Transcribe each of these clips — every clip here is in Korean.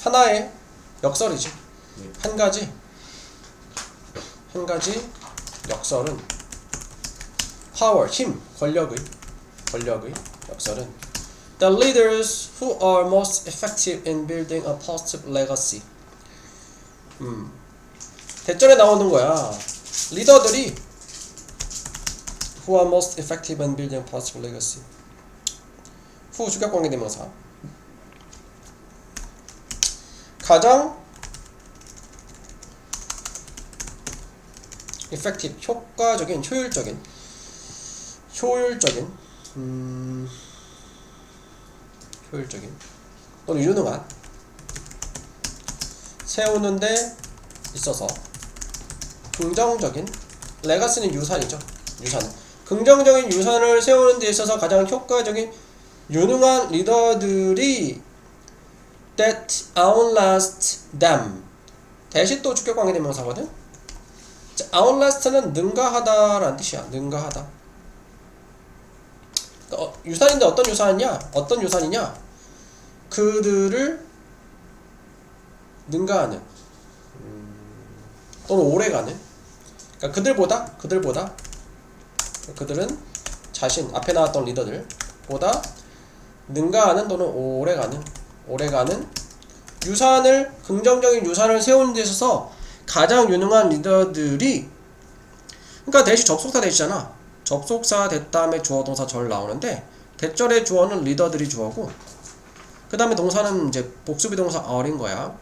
하나의 역설이지. 한 가지 역설은 power, 힘, 권력의 역설은 the leaders who are most effective in building a positive legacy. 대절에 나오는 거야. 리더들이 who are most effective in building a positive legacy. 후 주격관계대명사. 가장 effective, 효과적인, 효율적인 또는 유능한 세우는 데 있어서 긍정적인, 레가시는 유산이죠. 유산. 긍정적인 유산을 세우는 데 있어서 가장 효과적인 유능한 리더들이 that outlast them. 대신 또 주격관계대명사거든. outlast는 능가하다라는 뜻이야. 능가하다. 유산인데 어떤 유산이냐? 그들을 능가하는 또는 오래가는. 그러니까 그들은 자신 앞에 나왔던 리더들보다 능가하는 또는 오래가는 유산을, 긍정적인 유산을 세우는 데 있어서 가장 유능한 리더들이, 그러니까 대시 접속사 대시잖아. 접속사 됐다음에 주어 동사 절 나오는데 대절의 주어는 리더들이 주어고 그 다음에 동사는 이제 복수비 동사 are인 거야.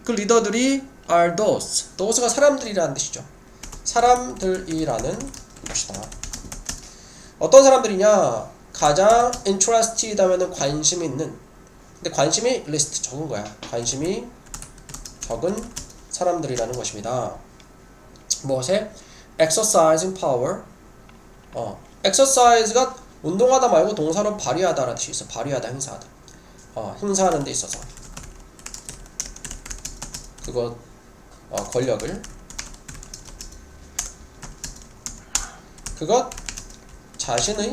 그 리더들이 are those가 사람들이라는 뜻이죠. 사람들이라는 것이다. 어떤 사람들이냐? 가장 interested 하면은 관심이 있는, 근데 관심이 list 적은 거야. 관심이 적은 사람들이라는 것입니다. 무엇에? exercising power. exercise가 운동하다 말고 동사로 발휘하다라는 뜻이 있어. 발휘하다, 행사하다. 행사하는 데 있어서 그것 권력을, 그것 자신의,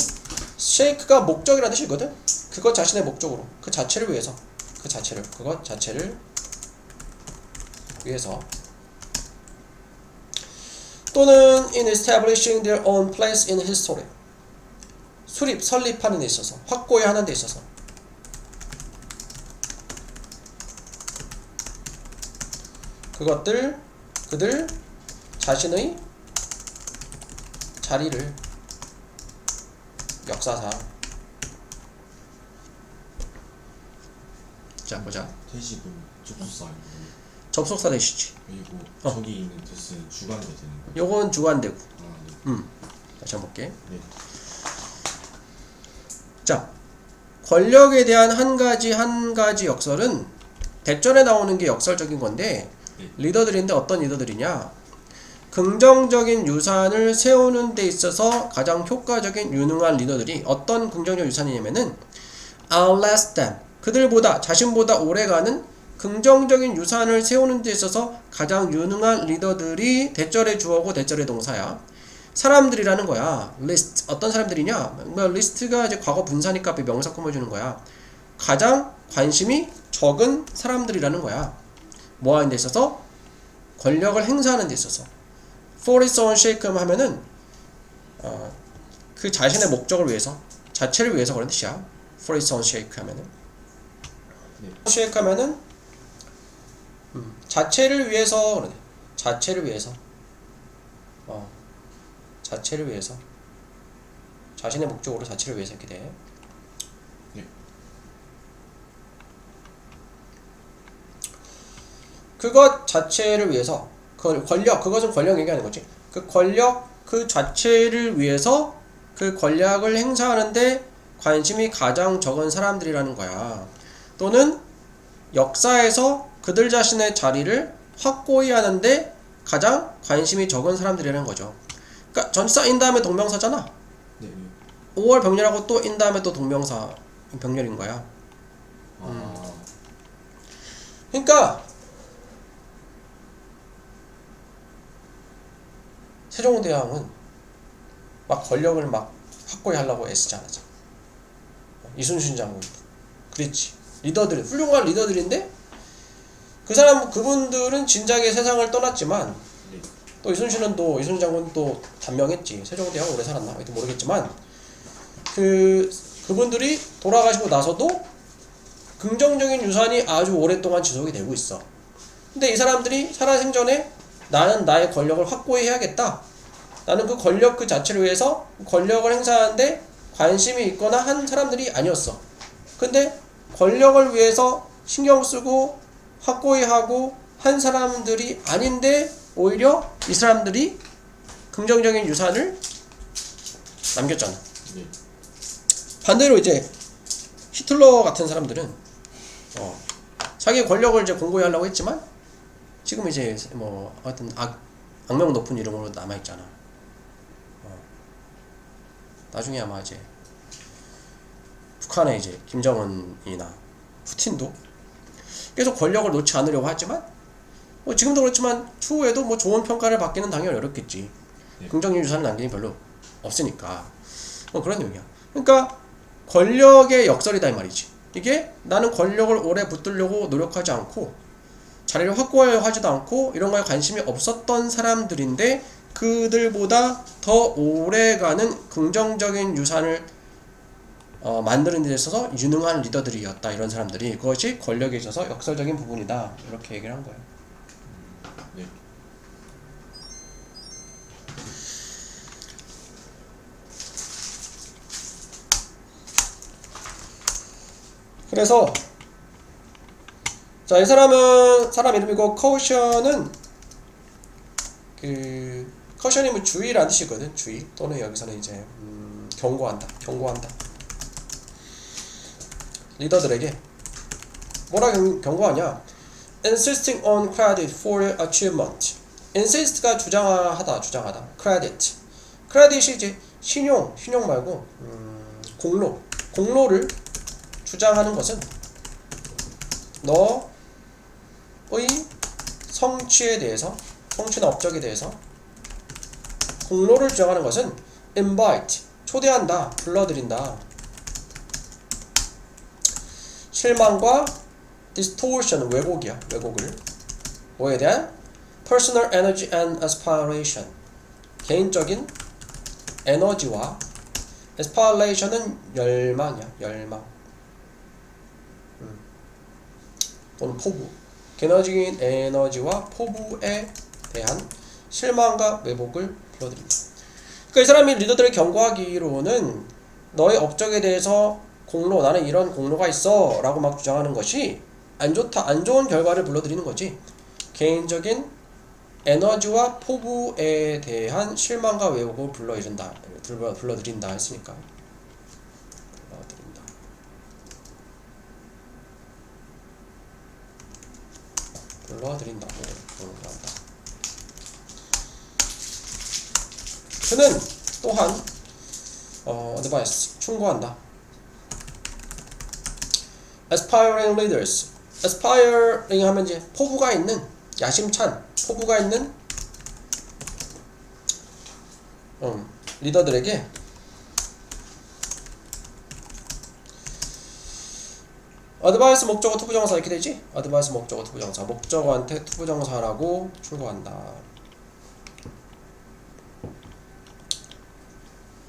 shake가 목적이라는 뜻이거든. 그것 자신의 목적으로, 그것 자체를 위해서 또는 in establishing their own place in history. 설립하는 데 있어서, 확고히 하는 데 있어서 그들 자신의 자리를 역사상. 자 보자. 대식은 접속사 아니고 접속사 대시지. 그리고 저기 있는 뜻은 주관대 되는 거죠. 요건 주관되고. 네. 다시 한번 볼게. 네. 자, 권력에 대한 한 가지 역설은 대절에 나오는 게 역설적인 건데, 네. 리더들인데 어떤 리더들이냐? 긍정적인 유산을 세우는 데 있어서 가장 효과적인 유능한 리더들이 어떤 긍정적 유산이냐면은 outlast them. 그들보다, 자신보다 오래가는 긍정적인 유산을 세우는 데 있어서 가장 유능한 리더들이 대절의 주어고 대절의 동사야. 사람들이라는 거야. list. 어떤 사람들이냐? 리스트가 이제 과거 분사니까 앞에 명사 꾸며주는 거야. 가장 관심이 적은 사람들이라는 거야. 뭐 하는 데 있어서? 권력을 행사하는 데 있어서. for its own sake 하면은 그 자신의 목적을 위해서, 자체를 위해서 그런 뜻이야. for its own sake 하면은. 네. sake 하면은 자체를 위해서 그러네. 자체를 위해서. 자신의 목적으로 자체를 위해서 이렇게 돼. 네. 그것 자체를 위해서, 그것은 권력 얘기하는 거지. 그 권력 그 자체를 위해서 그 권력을 행사하는데 관심이 가장 적은 사람들이라는 거야. 또는 역사에서 그들 자신의 자리를 확고히 하는데 가장 관심이 적은 사람들이라는 거죠. 그러니까 전치사 인 다음에 동명사잖아. 네. 5월 병렬하고 또 인 다음에 또 동명사 병렬인 거야. 그러니까 세종대왕은 막 권력을 막 확고히 하려고 애쓰지 않았잖아. 이순신 장군 그랬지. 리더들, 훌륭한 리더들인데 그분들은 진작에 세상을 떠났지만 네. 또 이순신 장군 또 단명했지. 세종대왕 오래 살았나? 하여튼 모르겠지만 그분들이 돌아가시고 나서도 긍정적인 유산이 아주 오랫동안 지속이 되고 있어. 근데 이 사람들이 살아생전에 나는 나의 권력을 확고히 해야겠다. 나는 그 권력 그 자체를 위해서 권력을 행사하는데 관심이 있거나 한 사람들이 아니었어. 근데 권력을 위해서 신경 쓰고 확고히 하고 한 사람들이 아닌데 오히려 이 사람들이 긍정적인 유산을 남겼잖아. 네. 반대로 이제 히틀러 같은 사람들은 자기 권력을 이제 공고히 하려고 했지만 지금 이제 뭐 하여튼 악명 높은 이름으로 남아있잖아. 나중에 아마 이제 북한의 이제 김정은이나 푸틴도 계속 권력을 놓지 않으려고 하지만 뭐 지금도 그렇지만 추후에도 뭐 좋은 평가를 받기는 당연히 어렵겠지. 네. 긍정적 유산을 남기는 별로 없으니까 뭐 그런 의미야. 그러니까 권력의 역설이다 이 말이지. 이게 나는 권력을 오래 붙들려고 노력하지 않고 자리를 확보하려고 하지도 않고 이런 거에 관심이 없었던 사람들인데 그들보다 더 오래가는 긍정적인 유산을 만드는 데 있어서 유능한 리더들이었다. 이런 사람들이 그것이 권력에 있어서 역설적인 부분이다. 이렇게 얘기를 한 거예요. 네. 그래서 자, 이 사람 이름이고 커션은 커션이 뭐 주의라는 뜻이거든. 주의 또는 여기서는 이제 경고한다. 리더들에게 뭐라 경고하냐? Insisting on credit for achievement. Insist가 주장하다. Credit이 이제 신용 말고 공로를 주장하는 것은 너의 성취에 대해서, 성취나 업적에 대해서 공로를 주장하는 것은 invite, 초대한다, 불러들인다. 실망과 distortion, 왜곡을 뭐에 대한 personal energy and aspiration, 개인적인 에너지와 aspiration은 열망이야, 열망. 또는 포부, 개인적인 에너지와 포부에 대한 실망과 왜곡을 불러들인다. 그러니까 이 사람이 리더들을 경고하기로는 너의 업적에 대해서 공로, 나는 이런 공로가 있어 라고 막 주장하는 것이 안 좋은 결과를 불러들이는 거지. 개인적인 에너지와 포부에 대한 실망과 왜곡을 불러들인다 했으니까 불러들인다. 그는 또한 advice, 충고한다. aspiring leaders. aspiring 하면 이제 포부가 있는, 야심찬 포부가 있는 리더들에게 advice 목적어 투부정사 이렇게 되지? advice 목적어 투부정사, 목적어한테 투부정사라고 충고한다.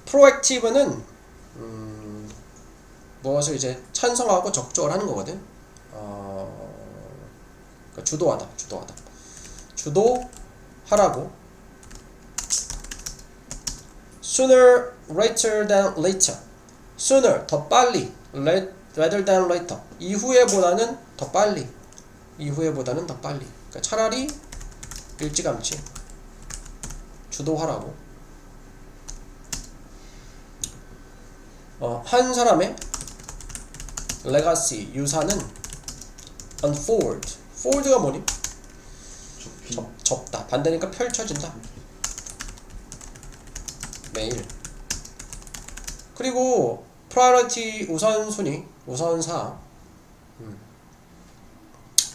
proactive는 무엇을 이제 찬성하고 적극적으로 하는 거거든. 그러니까 주도하다. 주도하라고. sooner later than later. sooner 더 빨리, rather than later. 이후에보다는 더 빨리. 그러니까 차라리 일찌감치 주도하라고. 한 사람의 legacy, 유산은 unfold. fold가 뭐니? 접다. 반대니까 펼쳐진다. 매일. 그리고 priority, 우선순위, 우선사항,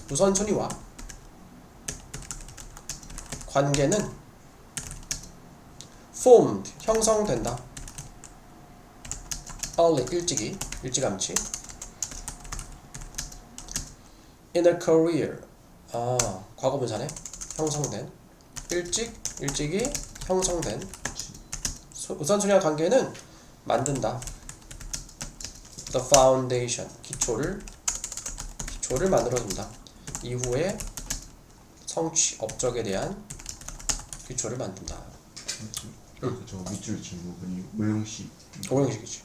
우선순위와 관계는 formed, 형성된다. early, 일찌감치. in a career, 과거분사네. 형성된. 일찍이 형성된. 우선순위와 관계는 만든다. The foundation. 기초를 만들어준다. 이후에 성취, 업적에 대한 기초를 만든다. 저 밑줄 친 부분이 오형식. 오형식이지.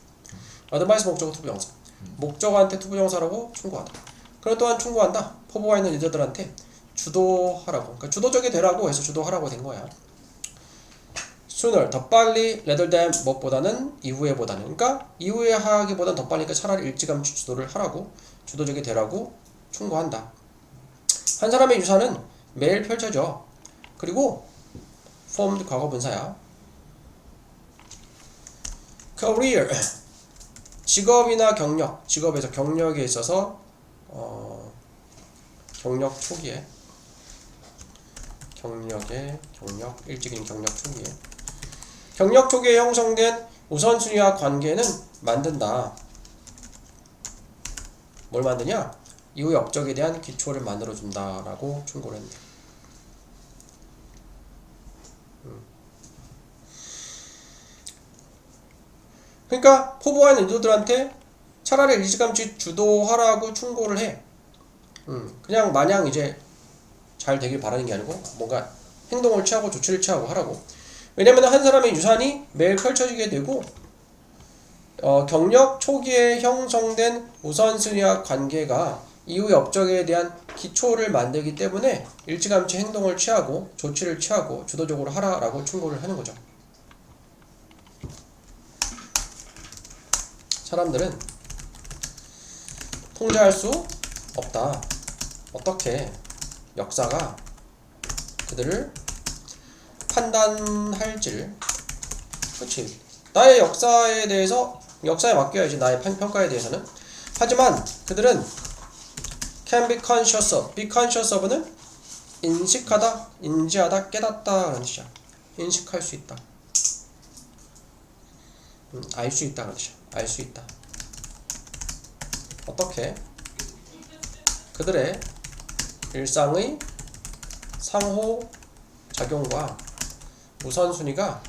어드바이스 목적어 투부정사. 목적어한테 투부정사라고 충고하다. 그리고 또한 충고한다. 포부가 있는 유저들한테 주도하라고. 그러니까 주도적이 되라고 해서 주도하라고 된 거야. sooner, 더 빨리, rather than, 무엇보다는, 이후에 보다는. 그러니까 이후에 하기보다는 더 빨리, 그러니까 차라리 일찌감치 주도를 하라고, 주도적이 되라고 충고한다. 한 사람의 유산은 매일 펼쳐져. 그리고 formed 과거분사야. career, 직업이나 경력, 직업에서 경력에 있어서 경력 초기에 일찍인 경력 초기에 경력 초기에 형성된 우선순위와 관계는 만든다. 뭘 만드냐? 이후의 업적에 대한 기초를 만들어준다 라고 충고를 했네. 그러니까 포부가 있는 유도들한테 차라리 일찌감치 주도하라고 충고를 해. 그냥 마냥 이제 잘 되길 바라는 게 아니고 뭔가 행동을 취하고 조치를 취하고 하라고. 왜냐면 한 사람의 유산이 매일 펼쳐지게 되고 경력 초기에 형성된 우선순위와 관계가 이후의 업적에 대한 기초를 만들기 때문에 일찌감치 행동을 취하고 조치를 취하고 주도적으로 하라라고 충고를 하는 거죠. 사람들은 통제할 수 없다. 어떻게 역사가 그들을 판단할지를. 그렇지. 나의 역사에 대해서 역사에 맡겨야지. 나의 평가에 대해서는. 하지만 그들은 can be conscious of. be conscious of는 인식하다, 인지하다, 깨닫다 라는 뜻이야. 인식할 수 있다. 알 수 있다 라는 뜻이야. 알 수 있다. 어떻게 그들의 일상의 상호작용과 우선순위가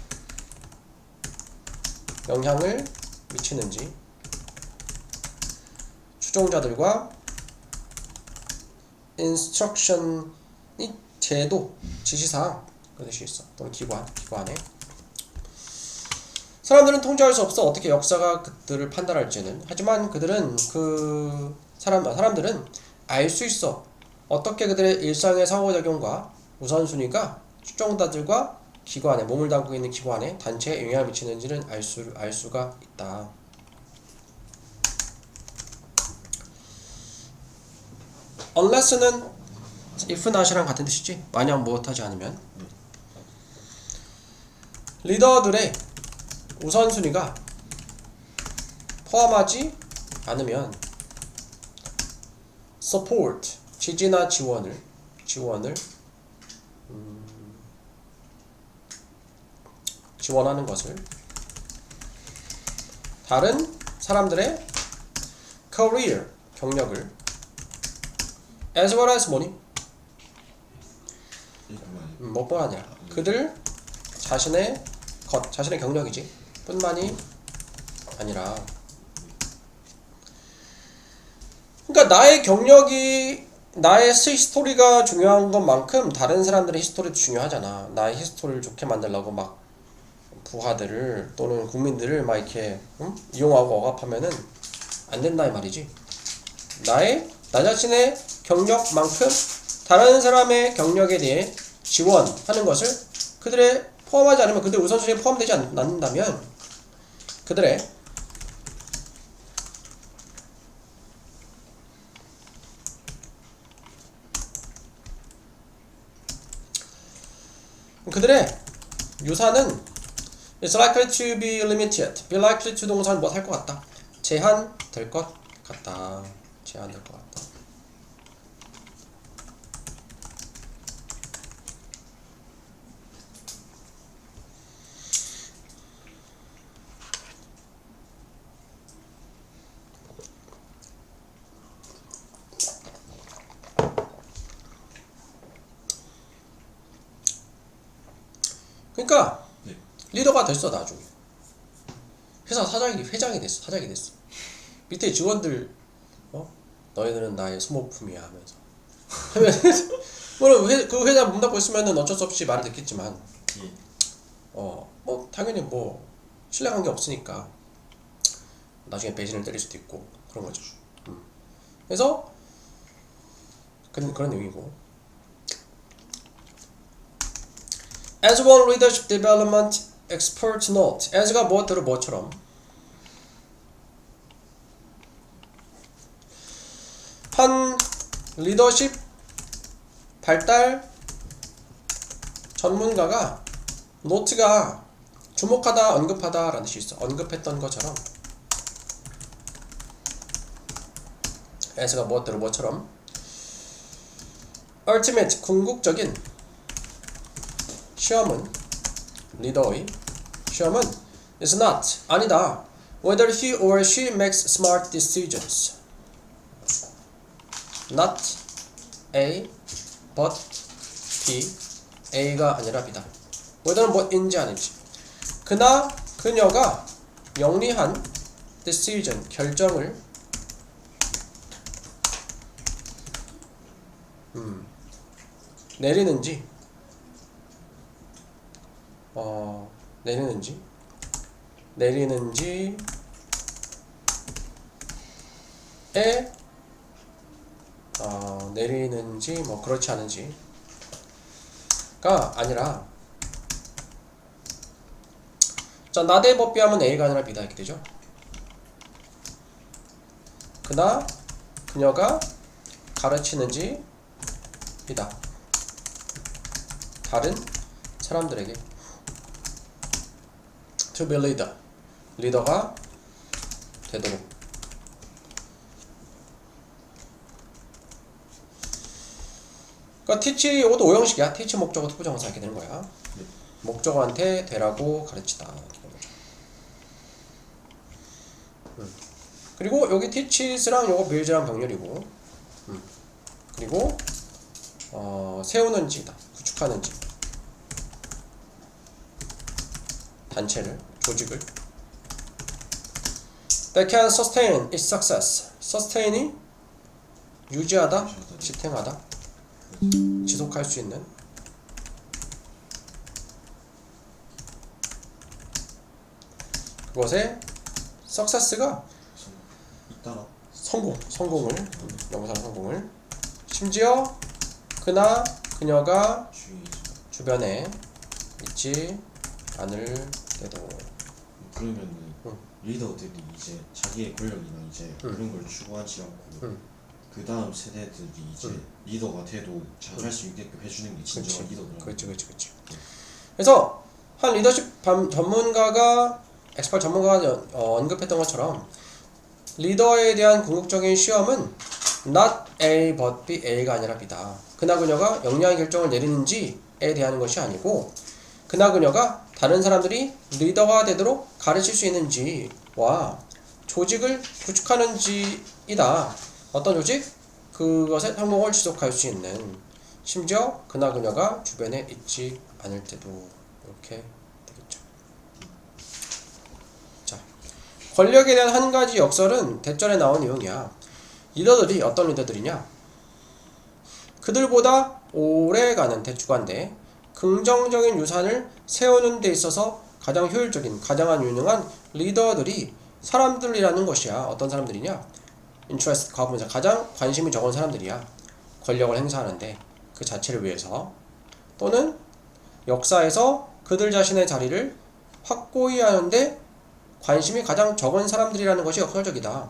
영향을 미치는지 추종자들과 instruction이 제도, 지시사항 그런 뜻이 있어. 또는 기관에 사람들은 통제할 수 없어. 어떻게 역사가 그들을 판단할지는. 하지만 그들은 사람들은 알 수 있어. 어떻게 그들의 일상의 상호작용과 우선순위가 추종자들과 기관에, 몸을 담고 있는 기관에, 단체에 영향을 미치는지는 알 수가 있다. unless는 if not이랑 같은 뜻이지. 만약 무엇하지 않으면. 리더들의 우선순위가 포함하지 않으면 support, 지지나 지원을 지원하는 것을 다른 사람들의 career, 경력을 as well as money 뭐뿐 아니라 그들 자신의 경력이지 뿐만이 아니라 그러니까 나의 경력이 나의 히스토리가 중요한 것만큼 다른 사람들의 히스토리도 중요하잖아. 나의 히스토리를 좋게 만들려고 막 부하들을 또는 국민들을 막 이렇게 이용하고 억압하면은 안 된다 이 말이지. 나 자신의 경력만큼 다른 사람의 경력에 대해 지원하는 것을 그들의 포함하지 않으면 그들 우선순위에 포함되지 않는다면 그들의 유산은 is likely to be limited. be likely to 동사는 뭐 할 것 같다. 제한될 것 같다. 제한될 것 같다. 그러니까 네. 리더가 됐어 나중에. 회사 회장이 됐어. 사장이 됐어. 밑에 직원들 너희들은 나의 소모품이야 하면서. 물론 그 회사 문 닫고 있으면은 어쩔 수 없이 말을 듣겠지만 예. 뭐 당연히 뭐 신뢰관계 없으니까 나중에 배신을 때릴 수도 있고 그런 거죠. 그래서 그런 내용이고. As one leadership development expert note. as가 무엇대로 뭐처럼. 한 리더십 발달 전문가가 노트가 주목하다, 언급하다 라는 뜻이 있어. 언급했던 것처럼 as가 무엇대로 뭐처럼 ultimate 궁극적인 시험은 리더의 시험은 is not 아니다 whether he or she makes smart decisions not A but B A가 아니라 B다. whether는 뭐인지 아닌지 그나 그녀가 영리한 decision 결정을 내리는지 내리는지에 내리는지 뭐 그렇지 않은지가 아니라 자 나대 법비하면 A가 아니라 B다 이렇게 되죠. 그나 그녀가 가르치는지 이다. 다른 사람들에게 to be leader 리더가 되도록 그러니까 teach 이것도 오형식이야. teach 목적어 투부정사 이렇게 되는 거야. 네. 목적어한테 되라고 가르치다. 그리고 여기 teachs랑 요거 build랑 병렬이고 그리고 세우는지다. 구축하는지 단체를 조직을 that can sustain its success sustain이 유지하다 지탱하다 지속할 수 있는 그것의 success가 잇따라 성공을 명사로 성공을 심지어 그나 그녀가 주변에 있지 않을 때도 그러면은 리더들이 이제 자기의 권력이나 이제 그런 걸 추구하지 않고 그 다음 세대들이 이제 리더가 돼도 잘할 수 있게끔 해주는 게 진정한 리더구나. 그렇지. 그래서 한 리더십 전문가가 엑스퍼트 전문가가 언급했던 것처럼 리더에 대한 궁극적인 시험은 not A but B, A가 아니라 B다. 그나 그녀가 영리한 결정을 내리는지에 대한 것이 아니고 그나 그녀가 다른 사람들이 리더가 되도록 가르칠 수 있는지와 조직을 구축하는지이다. 어떤 조직? 그것의 성공을 지속할 수 있는 심지어 그나 그녀가 주변에 있지 않을 때도 이렇게 되겠죠. 자, 권력에 대한 한 가지 역설은 대절에 나온 내용이야. 리더들이 어떤 리더들이냐? 그들보다 오래가는 대주관대 긍정적인 유산을 세우는 데 있어서 가장 효율적인, 가장 유능한 리더들이 사람들이라는 것이야. 어떤 사람들이냐? interest, 과거분사, 가장 관심이 적은 사람들이야. 권력을 행사하는데 그 자체를 위해서 또는 역사에서 그들 자신의 자리를 확고히 하는데 관심이 가장 적은 사람들이라는 것이 역설적이다.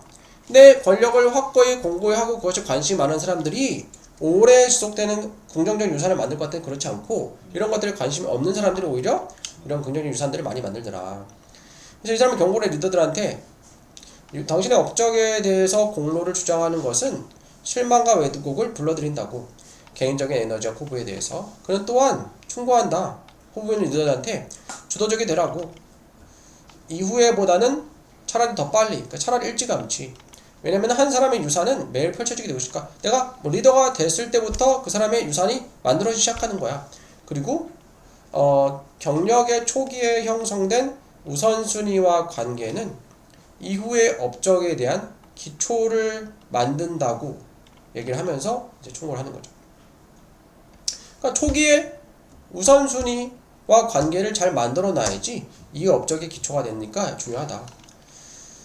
내 권력을 확고히 공고히 하고 그것이 관심이 많은 사람들이 오래 지속되는 긍정적인 유산을 만들 것 같은 그렇지 않고 이런 것들에 관심이 없는 사람들이 오히려 이런 긍정적인 유산들을 많이 만들더라. 그래서 이 사람은 경고를 리더들한테 당신의 업적에 대해서 공로를 주장하는 것은 실망과 왜곡을 불러들인다고. 개인적인 에너지와 포부에 대해서 그는 또한 충고한다. 포부인 리더들한테 주도적이 되라고. 이후에 보다는 차라리 더 빨리, 그러니까 차라리 일찌감치. 왜냐면 한 사람의 유산은 매일 펼쳐지게 되고 있으니까 내가 뭐 리더가 됐을 때부터 그 사람의 유산이 만들어지기 시작하는 거야. 그리고 경력의 초기에 형성된 우선순위와 관계는 이후의 업적에 대한 기초를 만든다고 얘기를 하면서 이제 충고를 하는 거죠. 그러니까 초기에 우선순위와 관계를 잘 만들어 놔야지 이 업적의 기초가 되니까 중요하다.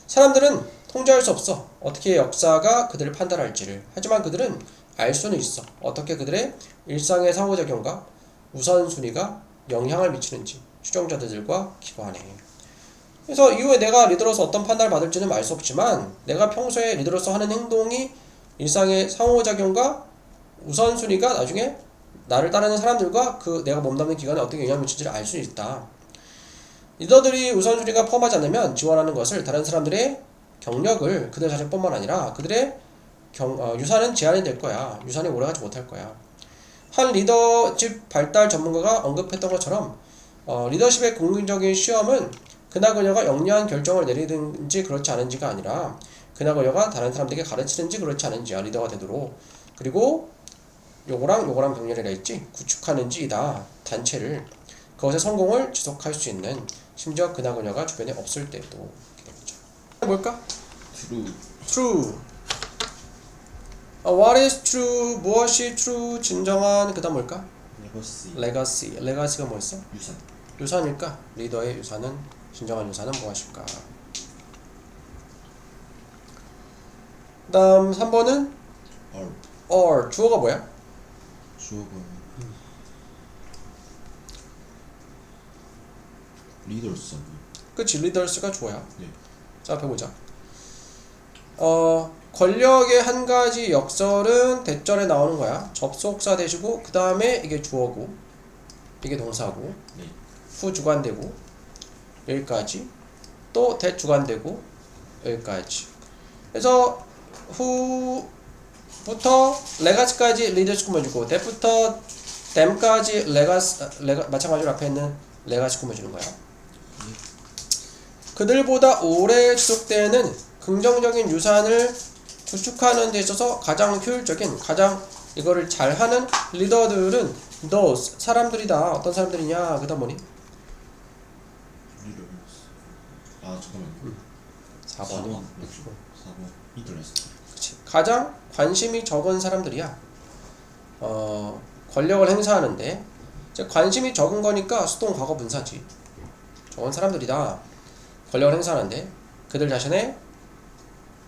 사람들은 통제할 수 없어. 어떻게 역사가 그들을 판단할지를. 하지만 그들은 알 수는 있어. 어떻게 그들의 일상의 상호작용과 우선순위가 영향을 미치는지 추종자들과 기반해. 그래서 이후에 내가 리더로서 어떤 판단을 받을지는 알 수 없지만 내가 평소에 리더로서 하는 행동이 일상의 상호작용과 우선순위가 나중에 나를 따르는 사람들과 그 내가 몸담는 기관에 어떻게 영향을 미칠지를 알 수 있다. 리더들이 우선순위가 포함하지 않으면 지원하는 것을 다른 사람들의 경력을 그들 자신뿐만 아니라 그들의 유산은 제한이 될 거야. 유산이 오래가지 못할 거야. 한 리더십 발달 전문가가 언급했던 것처럼 리더십의 공인적인 시험은 그나 그녀가 영리한 결정을 내리든지 그렇지 않은지가 아니라 그나 그녀가 다른 사람들에게 가르치든지 그렇지 않은지야. 리더가 되도록. 그리고 요거랑 병렬이라 했지. 구축하는지이다. 단체를. 그것의 성공을 지속할 수 있는 심지어 그나 그녀가 주변에 없을 때도 이렇게 되죠. 뭘까? True. What is true? 무엇이 true? 진정한 그 다음 뭘까? Legacy가 뭐였어? 유산일까? 리더의 유산은 진정한 유산은 무엇일까? 그 다음 3번은 or. 주어가 뭐야? 리더스. 그치, leaders가 주어야. 네. 자, 앞에 보자. 권력의 한 가지 역설은 대절에 나오는 거야. 접속사 대시고 그 다음에 이게 주어고 이게 동사고 네. 후 주관되고 여기까지 또 대주관되고 여기까지. 그래서 후부터 레가스까지 리더십 꾸며주고 대부터 댐까지 마찬가지로 앞에 있는 레가시 꾸며주는 거야. 그들보다 오래 지속되는 긍정적인 유산을 구축하는 데 있어서 가장 효율적인, 가장 이거를 잘하는 리더들은 those 사람들이다. 어떤 사람들이냐? 그다음 뭐니? 잠깐만요. 4번. 4번 리더스. 그치. 가장 관심이 적은 사람들이야. 권력을 행사하는데 이제 관심이 적은 거니까 수동 과거 분사지. 적은 사람들이다. 권력을 행사하는데 그들 자신의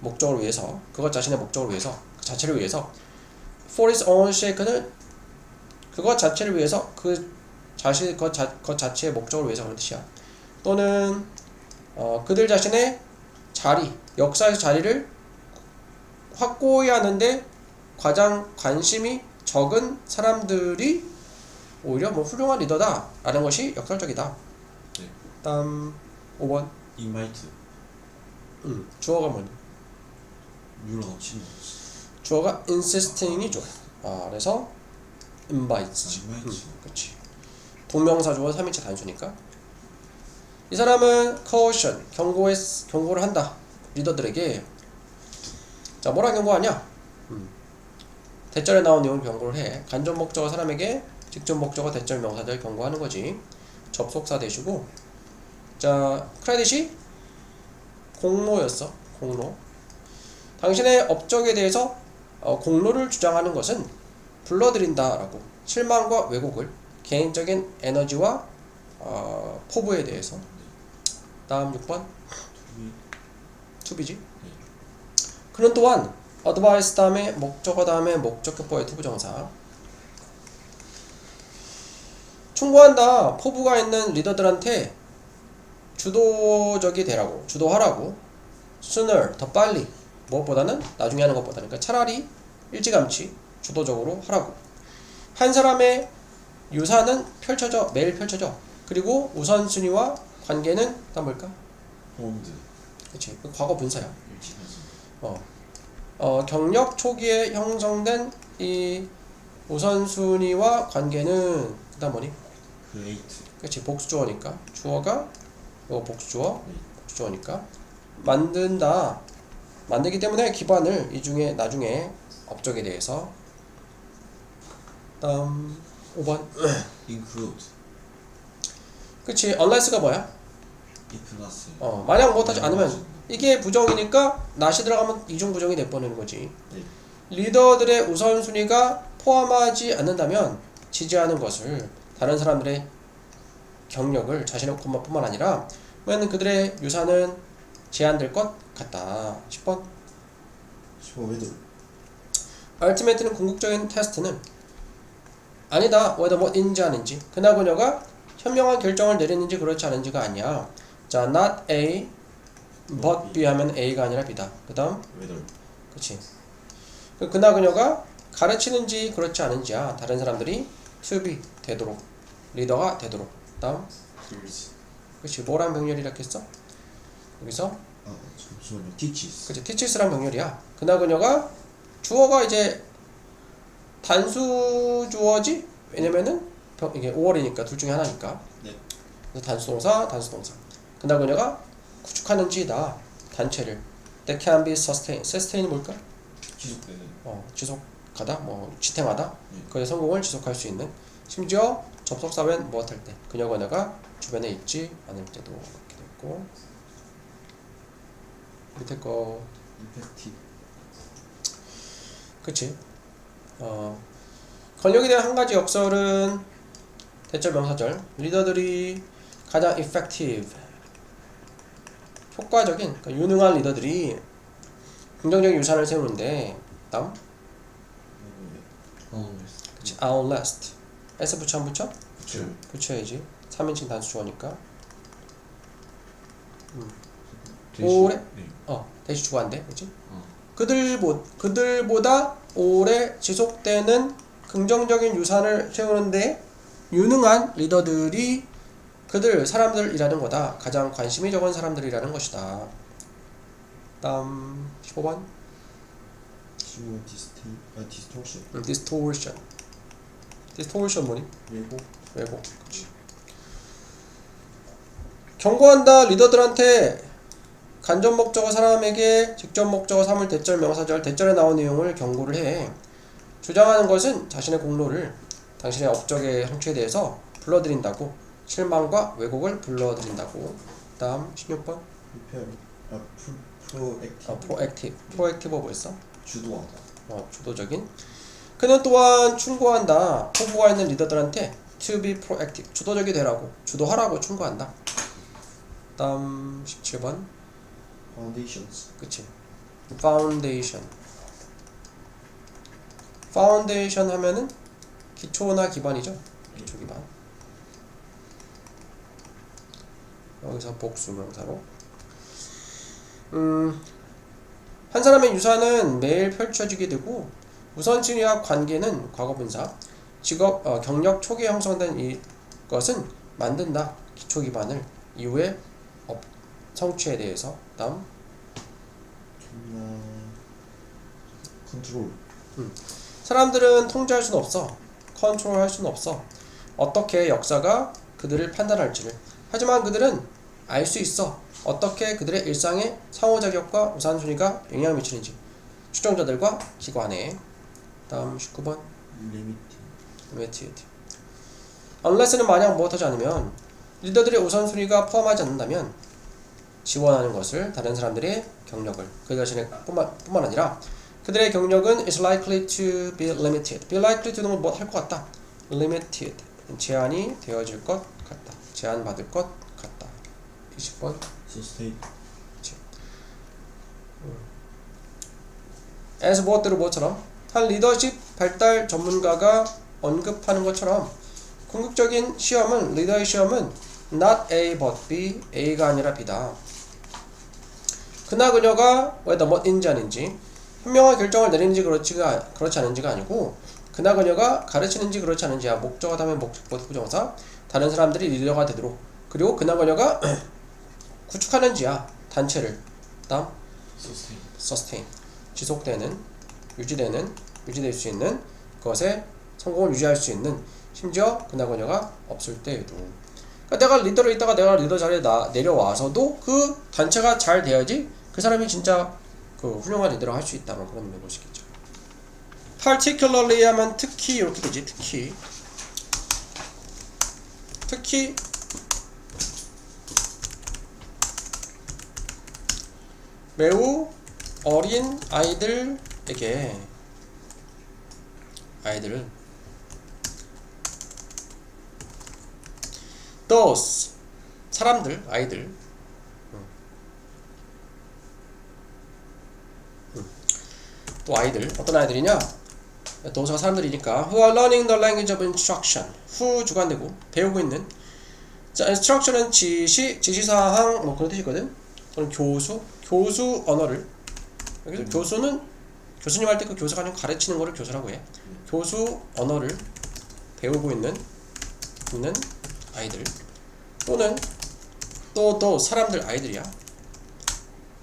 목적을 위해서, 그것 자신의 목적을 위해서, 그 자체를 위해서 for its own sake는 그것 자체를 위해서, 그 자체의 목적을 위해서 그런 뜻이야. 또는 그들 자신의 자리, 역사에서 자리를 확고히 하는데 가장 관심이 적은 사람들이 오히려 뭐 훌륭한 리더다 라는 것이 역설적이다. 네. 다음 5번. invite. 주어가 뭐니? 유로 넘치는 주어가 insisting이 좋아. 그래서 invites지. invite. 그렇지. 동명사 주어 3인칭 단수니까. 이 사람은 caution, 경고를 한다. 리더들에게. 자, 뭐라 경고하냐? 대절에 나온 내용을 경고를 해. 간접 목적어 사람에게 직접 목적어 대절 명사들 경고하는 거지. 접속사 대시고. 자, 크레딧이 공로였어. 공로. 당신의 업적에 대해서 공로를 주장하는 것은 불러들인다라고. 실망과 왜곡을, 개인적인 에너지와 포부에 대해서. 다음 6번. 투비지. 그는 또한 advice 다음에 목적어 다음에 목적격보의 투부정사. 충고한다. 포부가 있는 리더들한테 주도적이 되라고, 주도하라고. sooner, 더 빨리. 무엇보다는 나중에 하는 것보다는. 그러니까 차라리 일찌감치 주도적으로 하라고. 한 사람의 유산은 펼쳐져, 매일 펼쳐져. 그리고 우선순위와 관계는 다 뭘까? 홈드. 그치, 과거 분사야. 일치해서. 경력 초기에 형성된 이 우선순위와 관계는 그 다음 뭐니? create. 그치, 복수주어니까. 주어가 이거 복수주어. 네. 복수주어니까 만든다. 만들기 때문에 기반을 이 중에 나중에 업적에 대해서. 다음 5번. include. 그치. unless가 뭐야? if not 만약 못하지 않으면 이게 부정이니까 not이 들어가면 이중 부정이 돼버리는 거지. 네. 리더들의 우선순위가 포함하지 않는다면 지지하는 것을 다른 사람들의 경력을 자신의 것뿐만 아니라 그들의 유산은 제한될 것 같다. 10번 15회들 ultimate는 궁극적인 테스트는 아니다. whether what인지 아닌지 그나 그녀가 현명한 결정을 내렸는지 그렇지 않은지가 아니야. 자, not A but B 하면 A가 아니라 B다. 그 다음 whether 그치. 그나 그녀가 가르치는지 그렇지 않은지야. 다른 사람들이 to be 되도록 리더가 되도록. 다음 tears 그치. 뭐란 병렬이라 했어? 여기서 잠시만요 teaches 그치. teaches란 병렬이야. 그나 그녀가 주어가 이제 단수 주어지? 왜냐면은 이게 5월이니까 둘 중에 하나니까. 네. 그래서 단수동사, 단수동사. 그나 그녀가 구축하는지다. 단체를. That can be sustained. sustain이 뭘까? 지속되는 지속하다, 지탱하다. 네. 그의 성공을 지속할 수 있는. 심지어 접속사면 무엇할 때. 그녀 그녀가 주변에 있지 않을 때도 이렇게 됐고. 밑에 거. effective 그치. 권력에 대한 한 가지 역설은 대절 명사절 리더들이 가장 effective 효과적인 그러니까 유능한 리더들이 긍정적인 유산을 세우는데 다음 그치 outlast s 붙여 안 붙여? 그쵸 붙여야지 3인칭 단수 주어니까 대신- 오래? 네. 대시 주관대 그치? 그들보다 오래 지속되는 긍정적인 유산을 세우는데 유능한 리더들이 사람들이라는 거다. 가장 관심이 적은 사람들이라는 것이다. 다음 15번 distortion distortion 뭐니? 왜곡 왜곡 그치. 경고한다. 리더들한테 간접 목적어 사람에게 직접 목적어 삼을 대절 명사절 대절에 나온 내용을 경고를 해. 주장하는 것은 자신의 공로를 당신의 업적의 성취에 대해서 불러들인다고. 실망과 왜곡을 불러들인다고. 다음 16번 proactive proactive 뭐였어? 주도하다 주도적인. 그는 또한 충고한다. 포부가 있는 리더들한테 to be proactive 주도적이 되라고 주도하라고 충고한다. 다음 17번 foundations 그치. foundation 하면은 기초나 기반이죠. 기초 기반. 여기서 복수명사로 한 사람의 유산은 매일 펼쳐지게 되고 우선순위와 관계는 과거분사 직업 경력 초기에 형성된 이것은 만든다. 기초 기반을 이후에 성취에 대해서. 다음 컨트롤 사람들은 통제할 수는 없어. 컨트롤할 수는 없어. 어떻게 역사가 그들을 판단할지를. 하지만 그들은 알 수 있어. 어떻게 그들의 일상에 상호작용과 우선순위가 영향을 미치는지. 추종자들과 기관에. 다음 19번 limited unless는 만약 무엇하지 않으면 리더들의 우선순위가 포함하지 않는다면 지원하는 것을 다른 사람들의 경력을 그 자신의 뿐만 아니라 그들의 경력은 is likely to be limited. be likely to는 뭐 할 것 같다. limited 제한이 되어질 것 같다. 제한받을 것 같다. 20번 sustain as 무엇대로 무엇처럼 한 리더십 발달 전문가가 언급하는 것처럼 궁극적인 시험은 리더의 시험은 not A but B A가 아니라 B다. 그나 그녀가 whether what인지 아닌지 현명한 결정을 내리는지 그렇지 않은지가 아니고 그나 그녀가 가르치는지 그렇지 않은지야. 목적어 다음에 목적보 부정사 다른 사람들이 리더가 되도록 그리고 그나 그녀가 구축하는지야. 단체를. 다음 sustain 지속되는 유지될 수 있는 그것의 성공을 유지할 수 있는 심지어 그나 그녀가 없을 때에도. 그러니까 내가 리더를 있다가 내가 리더 자리에 내려와서도 그 단체가 잘 돼야지 그 사람이 진짜 그 훌륭한 리더를 할 수 있다는 그런 의미를 볼 수 있겠죠. particularly 하면 특히 이렇게 되지. 특히 매우 어린 아이들에게 아이들을 those 사람들 아이들 또 아이들 어떤 아이들이냐 thos가 사람들이니까 who are learning the language of instruction who 주관되고 배우고 있는 자 instruction은 지시사항 뭐 그런 뜻이거든. 그럼 교수 언어를 여기서 교수는 교수님 할 때 그 교사가 좀 가르치는 거를 교수라고 해. 교수 언어를 배우고 있는 아이들 또는 또 사람들 아이들이야.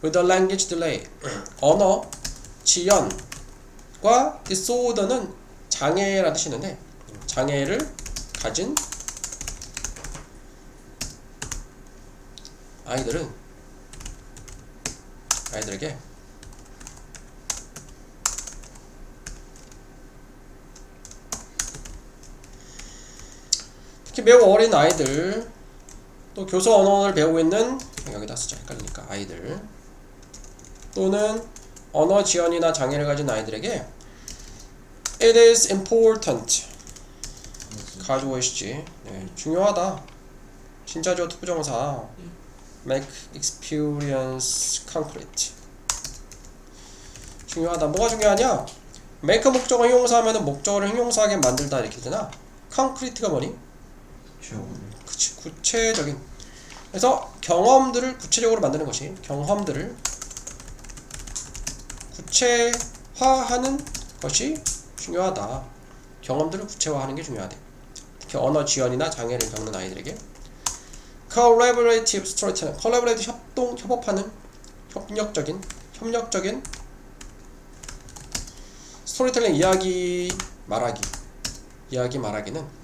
with a language delay 언어 지연과 disorder는 장애라는 뜻이 있는데 장애를 가진 아이들에게 특히 매우 어린 아이들 또 교수 언어를 배우고 있는 여기다 쓰자 헷갈리니까 아이들 또는 언어 지연이나 장애를 가진 아이들에게 it is important 가지고 계시지 네, 중요하다 진짜죠 투부정사 make experience concrete 중요하다 뭐가 중요하냐 make 목적어 형용사 하면은 목적어를 형용사하게 만들다 이렇게 되나 concrete가 뭐니? 그치 구체적인 그래서 경험들을 구체적으로 만드는 것이 경험들을 구체화하는 것이 중요하다. 경험들을 구체화하는 게 중요하대. 특히 언어 지연이나 장애를 겪는 아이들에게 collaborative storytelling, collaborative 협업하는 협력적인 스토리텔링 이야기 말하기는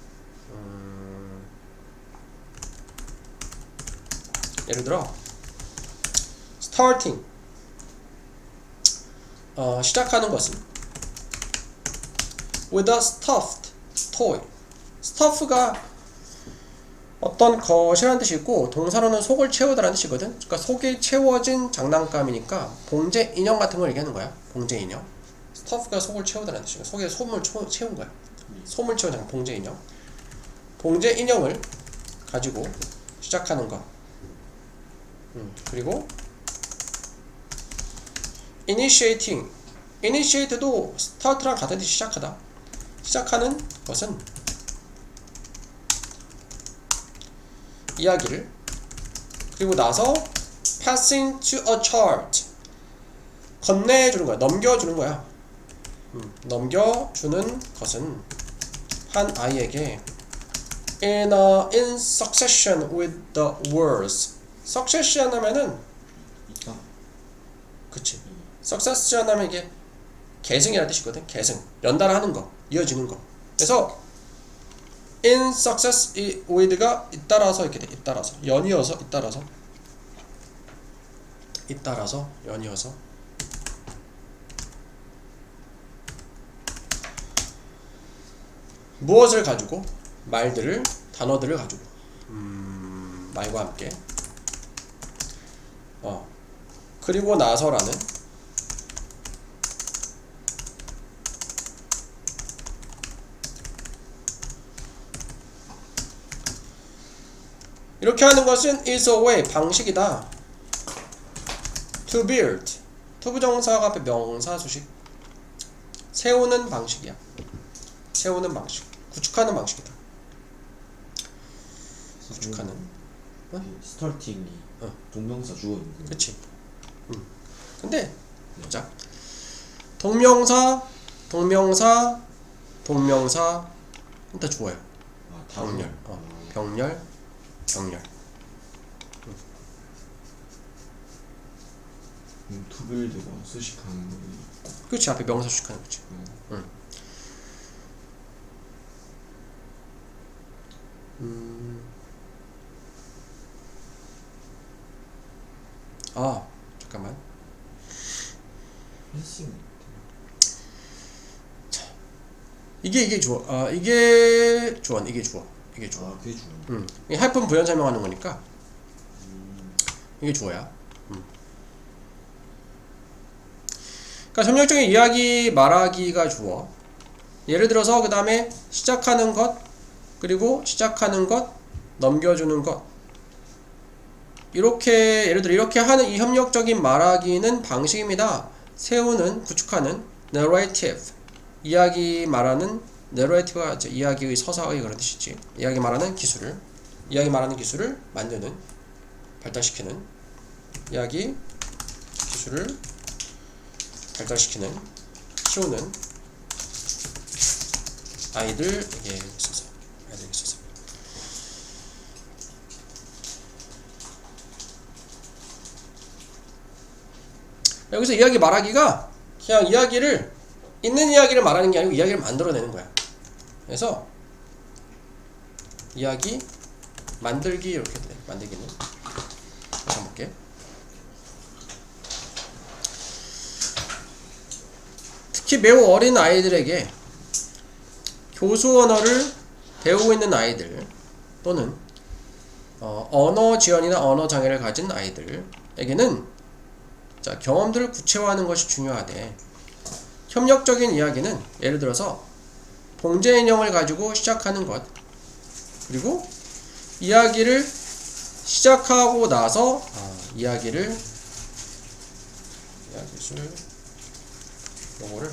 예를 들어 starting 시작하는 것은 with a stuffed toy stuff가 어떤 것이라는 뜻이 있고 동사로는 속을 채우다라는 뜻이거든. 그러니까 속이 채워진 장난감이니까 봉제 인형 같은 걸 얘기하는 거야. 봉제 인형 stuff가 속을 채우다라는 뜻이야. 속에 솜을 채운 거야. 솜을 채운 장난 봉제 인형 봉제 인형을 가지고 시작하는 것 그리고 initiate도 start랑 같은 뜻이 시작하는 것은 이야기를 그리고 나서 passing to a child 건네주는 거야 넘겨주는 거야 넘겨주는 것은 한 아이에게 in succession with the words succession 하면은 있다. 그치 succession 하면 이게 계승이라는 뜻이거든. 계승 연달아 하는 거 이어지는 거 그래서 in success with가 잇따라서 이렇게 돼 잇따라서 연이어서 연이어서 무엇을 가지고 단어들을 가지고 말과 함께 그리고 나서라는 이렇게 하는 것은 is a way 방식이다. to build 투부정사가 앞에 명사 수식 세우는 방식이야. 세우는 방식 구축하는 방식이다. 구축하는 스타팅이 동명사 주어 있는 거. 그치 근데 보자 동명사 일단 주어요. 병렬 병렬 투빌드가 수식하는 거니. 그치 앞에 명사 수식하는 거지. 잠깐만. 자, 이게 주어. 이게 주어. 이게 주어. 그게 주어. 이게 할품 부연 설명하는 거니까. 이게 주어야. 그러니까 협력적인 이야기 말하기가 주어. 예를 들어서 그 다음에 시작하는 것, 그리고 시작하는 것, 넘겨주는 것. 이렇게 예를 들어 이렇게 하는 이 협력적인 말하기는 방식입니다. 세우는, 구축하는 narrative. 이야기 말하는 narrative가 이야기의 서사의 그런 뜻이지. 이야기 말하는 기술을 만드는, 발달시키는 이야기 기술을 발달시키는, 키우는 아이들에게 있어서. 여기서 이야기 말하기가 그냥 있는 이야기를 말하는 게 아니고 이야기를 만들어내는 거야. 그래서 이야기 만들기 이렇게 돼. 만들기는 다시 한번 볼게. 특히 매우 어린 아이들에게 교수 언어를 배우고 있는 아이들 또는 언어 지연이나 언어 장애를 가진 아이들에게는 자, 경험들을 구체화하는 것이 중요하대. 협력적인 이야기는 예를 들어서 봉제 인형을 가지고 시작하는 것, 그리고 이야기를 시작하고 나서 이야기를 요거를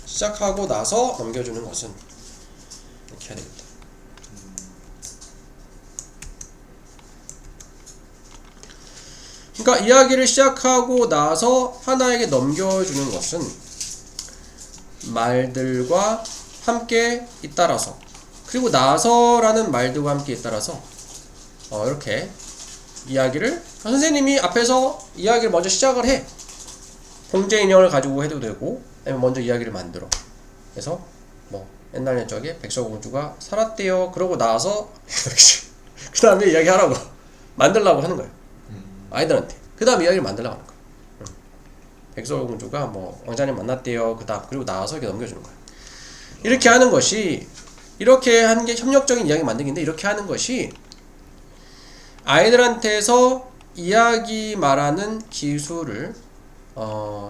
시작하고 나서 넘겨주는 것은 이렇게 해야 되겠다. 그러니까 이야기를 시작하고 나서 하나에게 넘겨주는 것은 말들과 함께 잇따라서, 그리고 나서라는 말들과 함께 잇따라서 이렇게 이야기를 선생님이 앞에서 이야기를 먼저 시작을 해. 봉제 인형을 가지고 해도 되고, 아니면 먼저 이야기를 만들어. 그래서 뭐 옛날 옛적에 백설공주가 살았대요. 그러고 나서 그 다음에 이야기하라고 만들라고 하는 거예요. 아이들한테. 그 다음 이야기를 만들라고 하는 거예요. 백설공주가 뭐 왕자님 만났대요. 그리고 나서 이렇게 넘겨주는 거예요. 이렇게 하는 것이, 이렇게 하는 게 협력적인 이야기 만들기인데, 이렇게 하는 것이 아이들한테서 이야기 말하는 기술을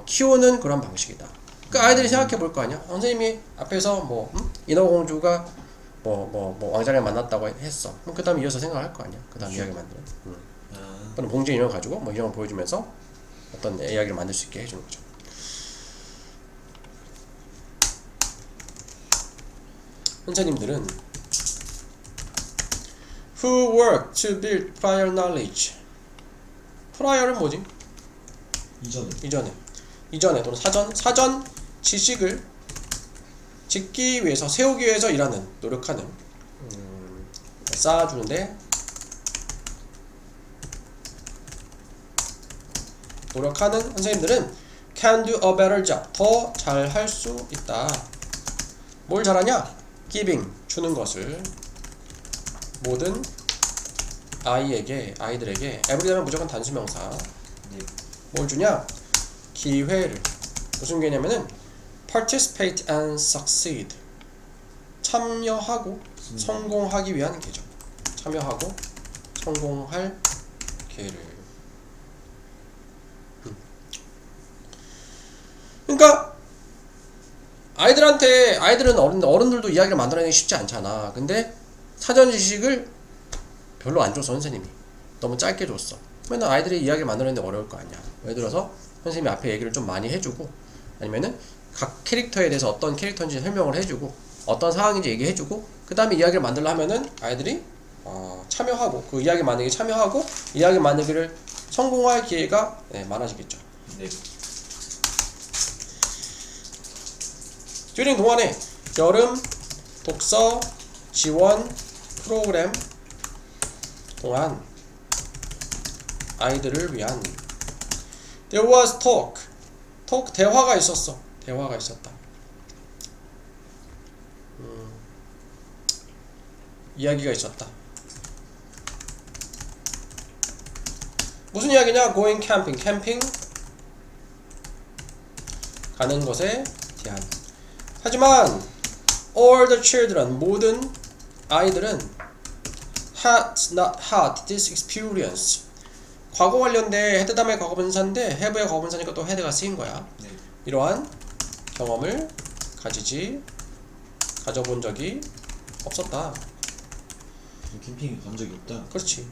키우는 그런 방식이다. 그러니까 아이들이 생각해 볼 거 아니야. 선생님이 앞에서 인어공주가 왕자를 만났다고 했어. 그럼 그 다음에 이어서 생각할 거 아니야. 그 다음 이야기 만들어. 또는 봉제 인형을 가지고 뭐 인형을 보여주면서 어떤 이야기를 만들 수 있게 해주는 거죠. 선생님들은 who work to build prior knowledge. prior은 뭐지? 이전에 또는 사전 지식을 짓기 위해서, 세우기 위해서 일하는, 노력하는, 쌓아주는데 노력하는 선생님들은 can do a better job. 더 잘 할 수 있다. 뭘 잘하냐? giving, 주는 것을 모든 아이들에게. every다는 무조건 단수명사. 뭘 주냐? 기회를. 무슨 기회냐면은 participate and succeed. 참여하고 성공하기 위한 기회죠. 참여하고 성공할 기회를. 그러니까 아이들은 어른들도 이야기를 만들어내기 쉽지 않잖아. 근데 사전 지식을 별로 안 줬어. 선생님이 너무 짧게 줬어. 그러면 아이들이 이야기를 만들어내는데 어려울 거 아니야. 예를 들어서 선생님이 앞에 얘기를 좀 많이 해주고, 아니면은 각 캐릭터에 대해서 어떤 캐릭터인지 설명을 해주고, 어떤 상황인지 얘기해주고, 그 다음에 이야기를 만들려 하면은 아이들이 참여하고, 그 이야기 만들기 참여하고, 이야기 만들기를 성공할 기회가 많아지겠죠. 듀링 동안에 여름 독서 지원 프로그램 동안 아이들을 위한 There was talk. 대화가 있었어. 대화가 있었다. 이야기가 있었다. 무슨 이야기냐? Going camping. 캠핑 가는 것에 대한. 하지만 all the children 모든 아이들은 had not had this experience. 과거 관련된 had 다음에 과거 분사인데 have의 과거 분사니까 또 had가 쓰인 거야. 네. 이러한 경험을 가져본 적이 없었다. 캠핑에 간 적이 없다. 그렇지.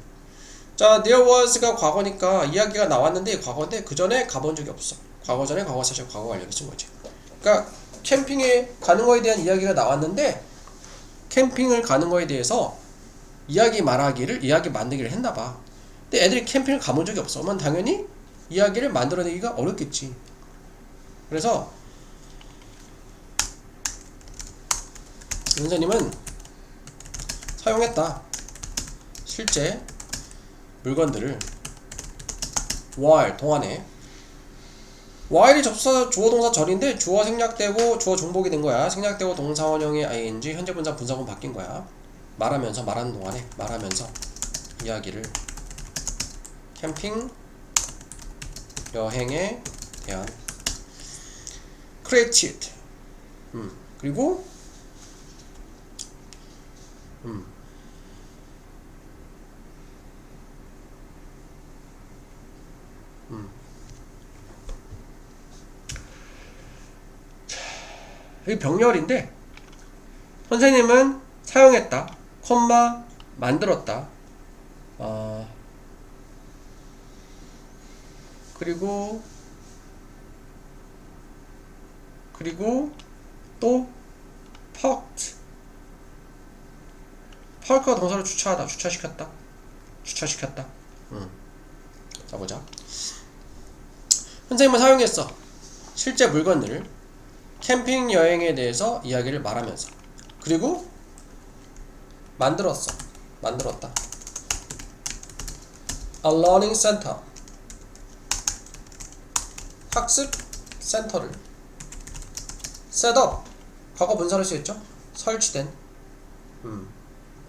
자, there was가 과거니까 이야기가 나왔는데 과거인데 그 전에 가본 적이 없어. 과거 전에 과거 사실 과거 관련해 쓴 거지. 그러니까 캠핑에 가는 거에 대한 이야기가 나왔는데 캠핑을 가는 거에 대해서 이야기 만들기를 했나 봐. 근데 애들이 캠핑을 가본 적이 없어. 그러면 당연히 이야기를 만들어내기가 어렵겠지. 그래서 선생님은 사용했다. 실제 물건들을 while 동안에 while이 접수사 주어 동사 절인데 주어 생략되고 주어 중복이 된 거야. 생략되고 동사원형의 ing 현재 분사 분사구문 바뀐 거야. 말하는 동안에 말하면서 이야기를 캠핑 여행에 대한 created 그리고 여기 병렬인데 선생님은 사용했다, 콤마 만들었다, 그리고 또 parked park가 동사로 주차하다, 주차시켰다. 자 보자. 선생님은 사용했어. 실제 물건들을 캠핑 여행에 대해서 이야기를 말하면서 그리고 만들었다. A learning center 학습 센터를 set up 과거 분사로 쓰였죠. 설치된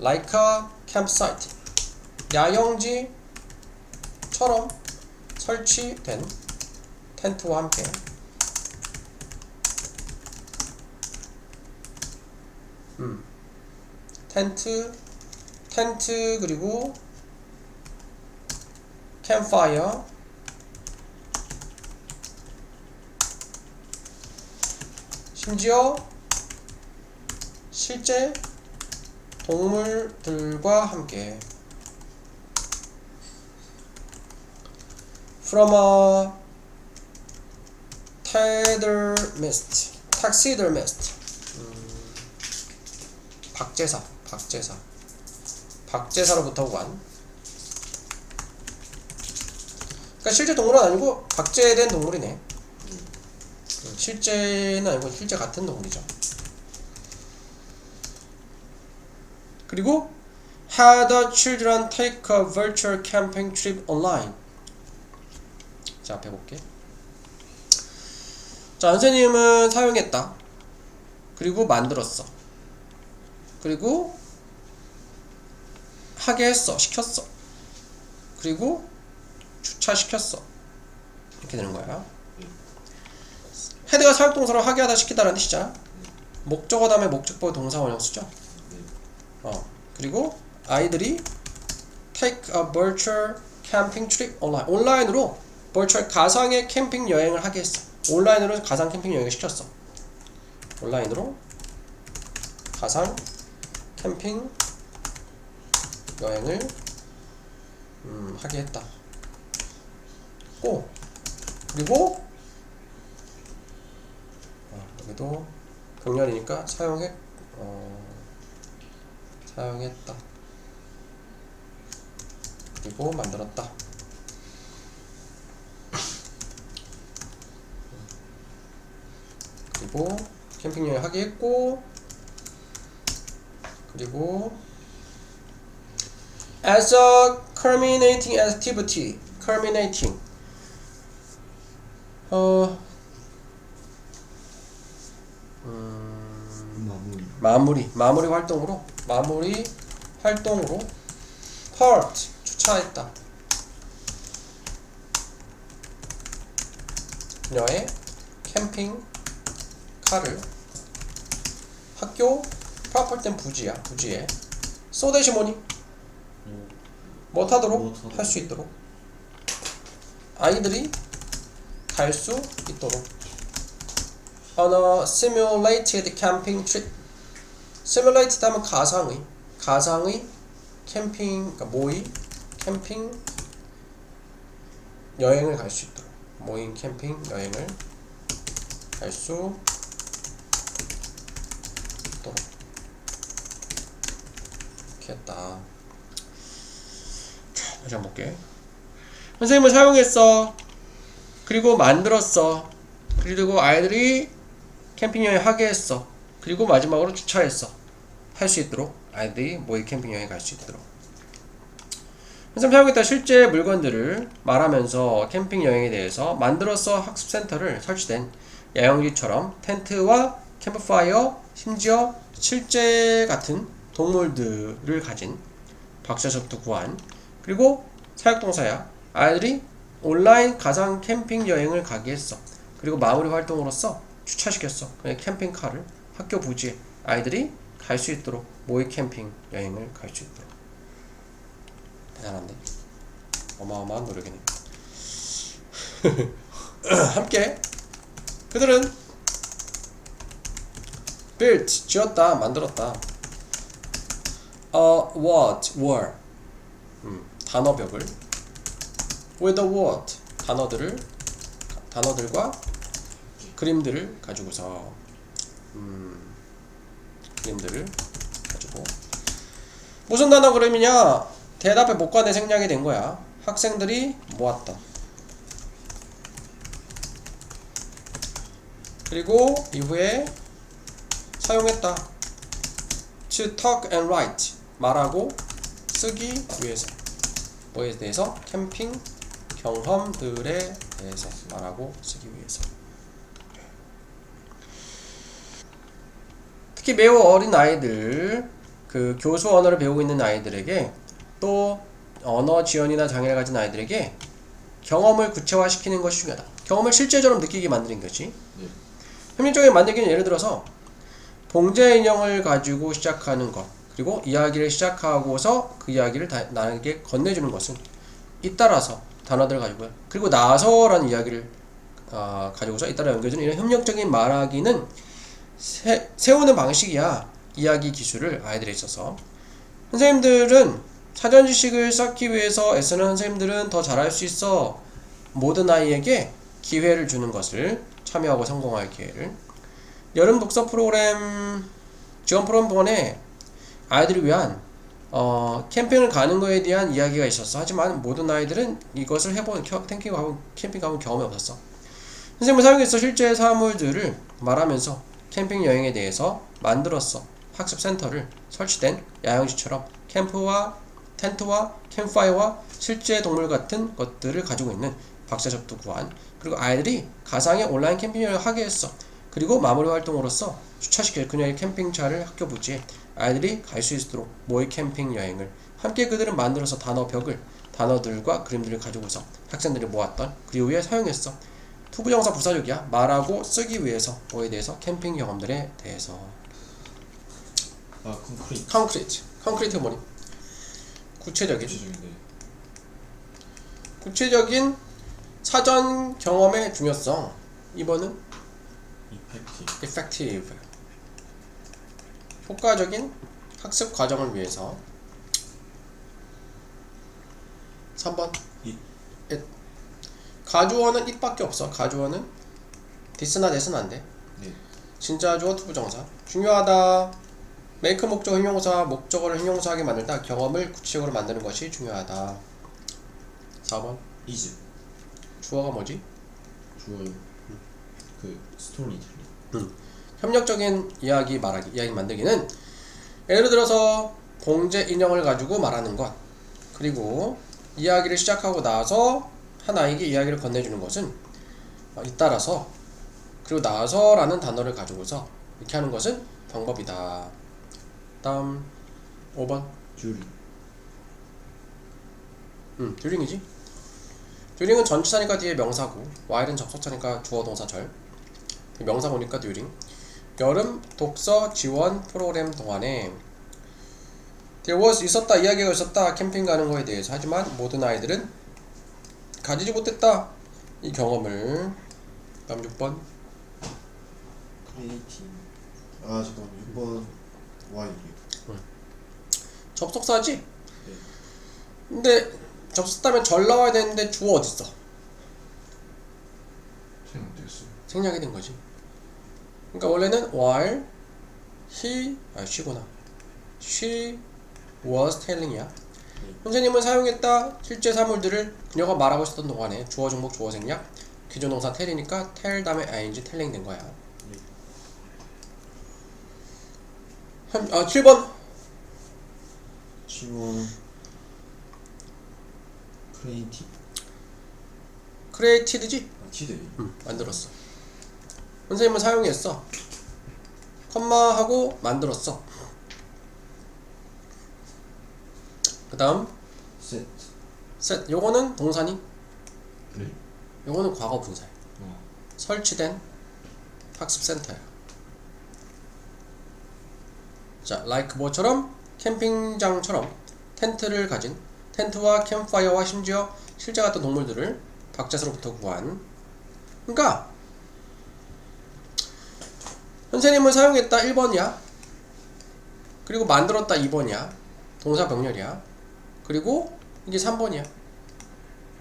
like a campsite 야영지처럼 설치된 텐트와 함께 텐트 그리고 campfire 심지어 실제 동물들과 함께 from a taxidermist 박제사로부터 구한 그러니까 실제 동물은 아니고 박제된 동물이네. 실제는 아니고 실제 같은 동물이죠. 그리고 had the children take a virtual camping trip online. 자, 앞에 볼게. 자, 선생님은 사용했다. 그리고 만들었어. 그리고 하게 했어. 시켰어. 그리고 주차시켰어. 이렇게 되는 거야. 헤드가 사역동사로 하게 하다 시키다라는 뜻이잖아. 목적어 다음에 목적보 동사원형 쓰죠. 그리고 아이들이 take a virtual camping trip online. 온라인으로 virtual 가상의 캠핑 여행을 하게 했어. 온라인으로 가상 캠핑 여행을 시켰어. 온라인으로 가상 캠핑 여행을 하게 했다. 그리고 여기도 병렬이니까 사용했다. 그리고 만들었다. 그리고 캠핑 여행 하게 했고, 그리고 as a culminating activity, culminating 마무리 활동으로 parked 주차했다. 그녀의 캠핑 카를 학교, proper 땐 부지야. 부지에 so 대신 뭐니? 못하도록 할 수 있도록 아이들이 갈 수 있도록 on a simulated camping trip. simulated 하면 가상의 캠핑, 그러니까 모의 캠핑 여행을 갈 수 있도록 모임 캠핑 여행을 갈 수 있도록 이렇게 했다. 자, 다시 한번 볼게. 선생님은 사용했어. 그리고 만들었어. 그리고 아이들이 캠핑 여행 하게 했어. 그리고 마지막으로 주차했어. 할 수 있도록 아이들이 모의 캠핑 여행 갈 수 있도록. 선생님 사용했던 실제 물건들을 말하면서 캠핑 여행에 대해서 만들어서 학습센터를 설치된 야영지처럼 텐트와 캠프파이어, 심지어 실제 같은 동물들을 가진 박사접도 구한. 그리고 사역동사야. 아이들이 온라인 가상 캠핑 여행을 가게 했어. 그리고 마무리 활동으로서 주차시켰어. 그냥 캠핑카를 학교 부지에 아이들이 갈 수 있도록 모의 캠핑 여행을 갈 수 있도록. 대단한데? 어마어마한 노력이네. 함께 그들은 built 지었다, 만들었다. a word wall 단어벽을 with a word 단어들과 그림들을 가지고서 그림들을 가지고 무슨 단어 그림이냐? 대답에 못관에 생략이 된 거야. 학생들이 모았다. 그리고 이후에 사용했다. to talk and write 말하고 쓰기 위해서 뭐에 대해서? 캠핑 경험들에 대해서 말하고 쓰기 위해서. 특히 매우 어린 아이들, 그 교수 언어를 배우고 있는 아이들에게 또 언어 지연이나 장애를 가진 아이들에게 경험을 구체화시키는 것이 중요하다. 경험을 실제처럼 느끼게 만드는 것이. 협력적인 만들기는 예를 들어서 봉제 인형을 가지고 시작하는 것, 그리고 이야기를 시작하고서 그 이야기를 나에게 건네주는 것은 잇따라서 단어들을 가지고요. 그리고 나서라는 이야기를 가지고서 잇따라 연결해주는 이런 협력적인 말하기는 세우는 방식이야. 이야기 기술을 아이들에 있어서. 선생님들은 사전 지식을 쌓기 위해서 애쓰는 선생님들은 더 잘할 수 있어. 모든 아이에게 기회를 주는 것을 참여하고 성공할 기회를. 여름 독서 프로그램 지원 프로그램 동안에 아이들을 위한 캠핑을 가는 거에 대한 이야기가 있었어. 하지만 모든 아이들은 이것을 해본 캠핑 가본 경험이 없었어. 선생님은 사용해서 실제 사물들을 말하면서 캠핑 여행에 대해서 만들었어. 학습센터를 설치된 야영지처럼 캠프와 텐트와 캠프파이어와 실제 동물 같은 것들을 가지고 있는 박사접도 구한. 그리고 아이들이 가상의 온라인 캠핑 여행을 하게 했어. 그리고 마무리 활동으로서 주차시킬 그녀의 캠핑차를 학교 부지에 아이들이 갈 수 있도록 모의 캠핑 여행을 함께 그들은 만들어서 단어들과 그림들을 가지고서 학생들이 모았던 그 이후에 사용했어. 투부정사 부사적이야. 말하고 쓰기 위해서 뭐에 대해서? 캠핑 경험들에 대해서. 콘크리트가 뭐니? 구체적인 사전 경험의 중요성. 2번은 effective 효과적인 학습 과정을 위해서. 3번 it 가주어는 it밖에 없어. 가주어는 this나 that은 안돼. 진짜 주어 투부정사. 중요하다. make 목적 형용사, 목적어를 형용사하게 만들다. 경험을 구체적으로 만드는 것이 중요하다. 4번 is 주어가 뭐지? 주어요. 그 스토리. 협력적인 이야기 말하기, 이야기 만들기는 예를 들어서 봉제 인형을 가지고 말하는 것, 그리고 이야기를 시작하고 나서 한 아이에게 이야기를 건네주는 것은 잇따라서, 그리고 나서라는 단어를 가지고서 이렇게 하는 것은 방법이다. 다음 5번 듀링이지. 듀링은 전치사니까 뒤에 명사고 while은 접속사니까 주어 동사 절, 명사 보니까 듀링. 여름 독서 지원 프로그램 동안에 there was 있었다 이야기가 있었다 캠핑 가는 거에 대해서. 하지만 모든 아이들은 가지지 못했다 이 경험을. 다음 6번 크리에이팅. 아 잠깐만 6번 Y. 접속사지? 네. 근데 접속사면 절 나와야 되는데 주어 어딨어? 생각됐어. 생략이 된 거지. 그러니까 원래는 while she구나. she was telling이야. 선생님은 사용했다 실제 사물들을 그녀가 말하고 있었던 동안에 주어 종목 주어 생략 기존 동사 tell이니까 tell 다음에 ing telling 된 거야. 7번 지원 크리에이팅. created지? 아 티드. 만들었어. 선생님은 사용했어. 컴마하고 만들었어. 그 다음 셋. set 요거는 동사니? 네. 요거는 과거 분사야. 어. 설치된 학습센터야. 자, like 뭐처럼 캠핑장처럼 텐트를 가진 텐트와 캠파이어와 심지어 실제 같은 동물들을 박제서로부터 구한. 그러니까 선생님은 사용했다 1번이야. 그리고 만들었다 2번이야. 동사 병렬이야. 그리고 이게 3번이야.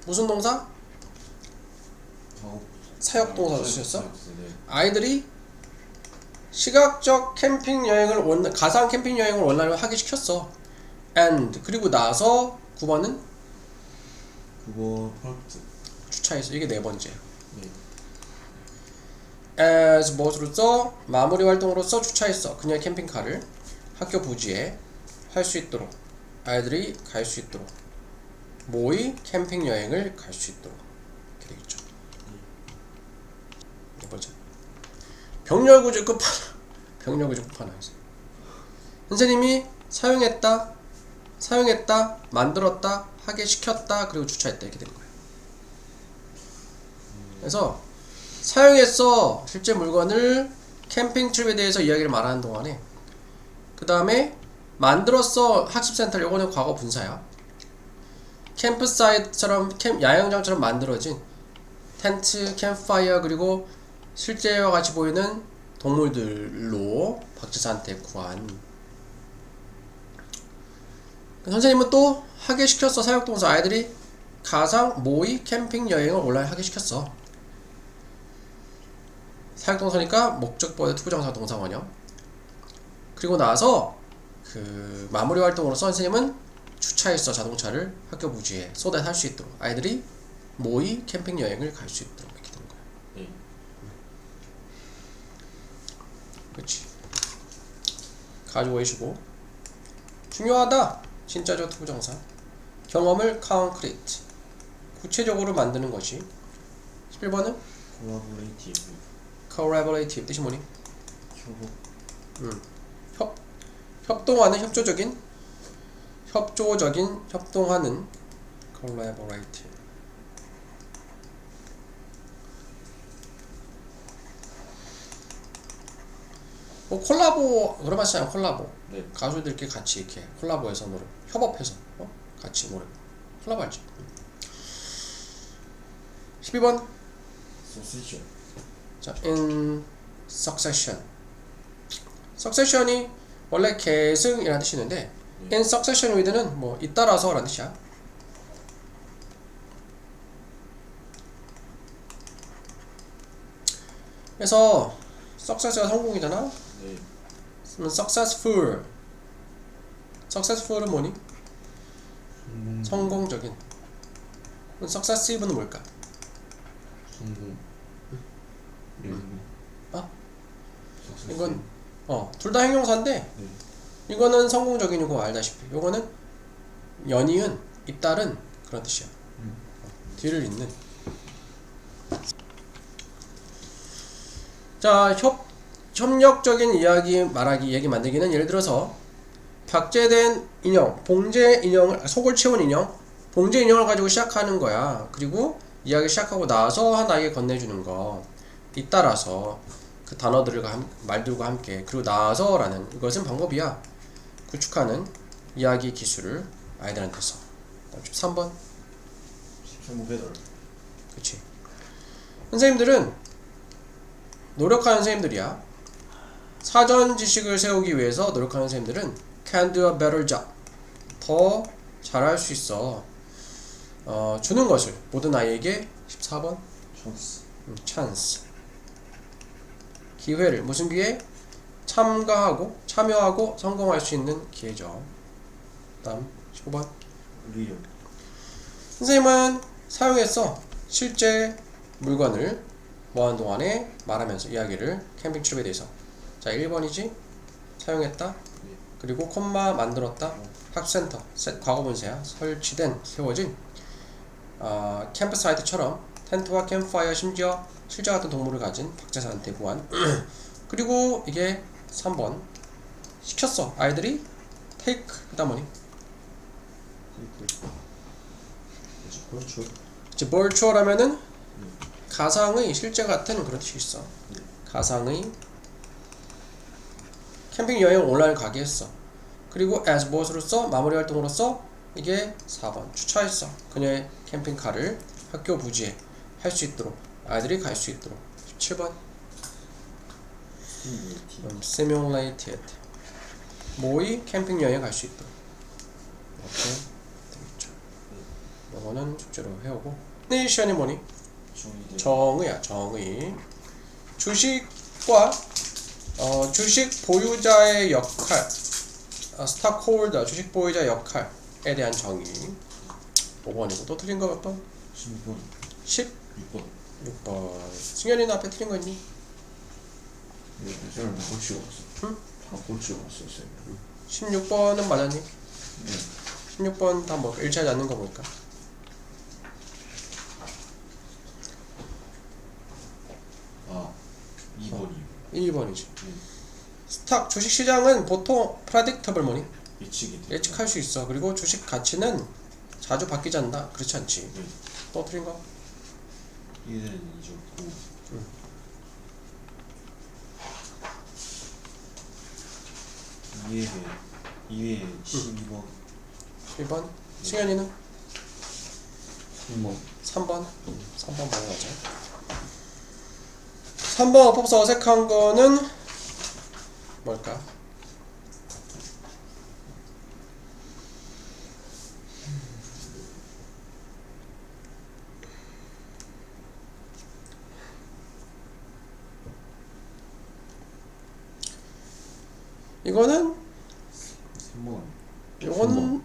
무슨 동사? 사역동사 쓰셨어? 네. 아이들이 시각적 캠핑 여행을 가상 캠핑 여행을 원활히 하게 시켰어. and 그리고 나서 9번은 그거 펄트. 주차했어. 이게 네 번째야. 네. as 무엇으로써 마무리 활동으로서 주차했어. 그녀의 캠핑카를 학교 부지에 할 수 있도록 아이들이 갈 수 있도록 모의 캠핑 여행을 갈 수 있도록 이렇게 되겠죠. 네 번째 병렬구조 끝판왕. 병렬구조 끝판왕. 선생님이 사용했다 만들었다 하게 시켰다 그리고 주차했다 이렇게 되는 거예요. 그래서 사용했어 실제 물건을 캠핑 트립에 대해서 이야기를 말하는 동안에 그 다음에 만들었어 학습센터 요거는 과거 분사야. 캠프사이트처럼 야영장처럼 만들어진 텐트, 캠파이어 그리고 실제와 같이 보이는 동물들로 박지사한테 구한. 선생님은 또 하게 시켰어. 사역동사 아이들이 가상 모의 캠핑 여행을 온라인 하게 시켰어. 사역동사니까 목적보다 투부정사 동사원형. 그리고 나서 그 마무리 활동으로서 선생님은 주차했어 자동차를 학교 부지에 쏟아 할 수 있도록 아이들이 모의 캠핑 여행을 갈 수 있도록 이렇게 되는 거야. 네. 그렇지. 가지고 계시고 중요하다. 진짜적 투부정사 경험을 concrete 구체적으로 만드는 것이. 11번은 콜라보레이티브. collaborative 뜻이 뭐니? 협업. 협동하는 협조적인 협동하는 collaborative. 뭐 콜라보 그런 말이잖아. 콜라보 네. 가수들끼리 같이 이렇게 콜라보해서 노래 협업해서 같이 노래 콜라보하지. 12번 소시죠. 자, in succession. succession이 원래 계승이라는 뜻이 있는데 in succession with는 뭐 잇따라서 라는 뜻이야. 그래서 success가 성공이잖아. 네. 그러면 successful. successful은 뭐니? 성공적인. 그럼 successive는 뭘까? 성공. 이건 둘 다 형용사인데 네. 이거는 성공적인이고 알다시피 요거는 연이은 잇따른 그런 뜻이야. 뒤를 잇는. 자, 협력적인 이야기 말하기 얘기 만들기는 예를 들어서 박제된 인형, 봉제 인형을 속을 채운 인형, 봉제 인형을 가지고 시작하는 거야. 그리고 이야기 시작하고 나서 한 아이에게 건네주는 거. 잇따라서 그 단어들과 말들과 함께 그리고 나서라는 이것은 방법이야. 구축하는 이야기 기술을 아이들한테서. 13번. 13번 배달. 그치. 선생님들은 노력하는 선생님들이야. 사전 지식을 세우기 위해서 노력하는 선생님들은 can do a better job. 더 잘할 수 있어. 주는 것을 모든 아이에게 14번 찬스. 찬스. 기회를 무슨 기회? 참여하고 성공할 수 있는 기회죠. 다음 15번. 리얼. 선생님은 사용했어. 실제 물건을 뭐하는 동안에 말하면서 이야기를 캠핑 트립에 대해서. 자 1번이지 사용했다. 그리고 콤마 만들었다. 학센터 과거 분사야. 설치된 세워진 캠프 사이트처럼 텐트와 캠프파이어 심지어 실제 같은 동물을 가진 박제사한테 구한 그리고 이게 3번 시켰어. 아이들이 take 그 다음 뭐니? 그렇죠. 이제 virtual 하면은 가상의 실제 같은 그런 뜻이 있어. 가상의 캠핑 여행 온라인 가게 했어. 그리고 as 무엇으로써 마무리 활동으로써 이게 4번 주차했어. 그녀의 캠핑카를 학교 부지에 할 수 있도록 아이들이 갈 수 있도록. 17번 simulated 모의 캠핑 여행 갈 수 있도록. 이렇게 되겠죠. 이거는 숙제로 해오고. 내일 시간이 뭐니? 정의야. 정의. 주식과 주식 보유자의 역할, 스탁홀더 주식 보유자 역할에 대한 정의. 5번이고 또 틀린 거 몇 번? 16번. 16번. 6번. 승현이는 앞에 틀린 거 있니? 네, 쌤을 다 고치고 왔어. 응? 다 고치고 왔어, 쌤. 16번은 맞았니? 네. 16번 다 뭐 일치하지 않는 거 보니까. 아 2번이요. 1번이지. 스탁 주식 시장은 보통 predictable 뭐니? 예측이 돼. 예측할 수 있어. 그리고 주식 가치는 자주 바뀌지 않는다. 그렇지 않지. 네. 또 틀린 거? 이해는 잊었고. 이해 12번. 1번. 승현이는? 3번. 3번. 3번 먹어야죠. 3번 어법서 어색한 거는 뭘까? 이거는 3번. 요건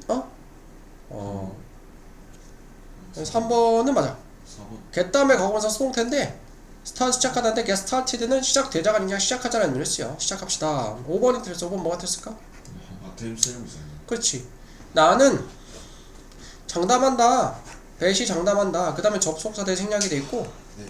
3번은 맞아. 4번. get 다음에 과거분사 수동태인데 스타트 시작하다는데 get started는 시작되자가 아니냐 시작하자라는 의미를 쓰여. 시작합시다. 5번이 틀렸어. 5번 뭐가 틀렸을까? 아 댐 쌤이 있어요. 그렇지. 나는 장담한다. 배시 장담한다. 그 다음에 접속사 대 생략이 돼 있고 네.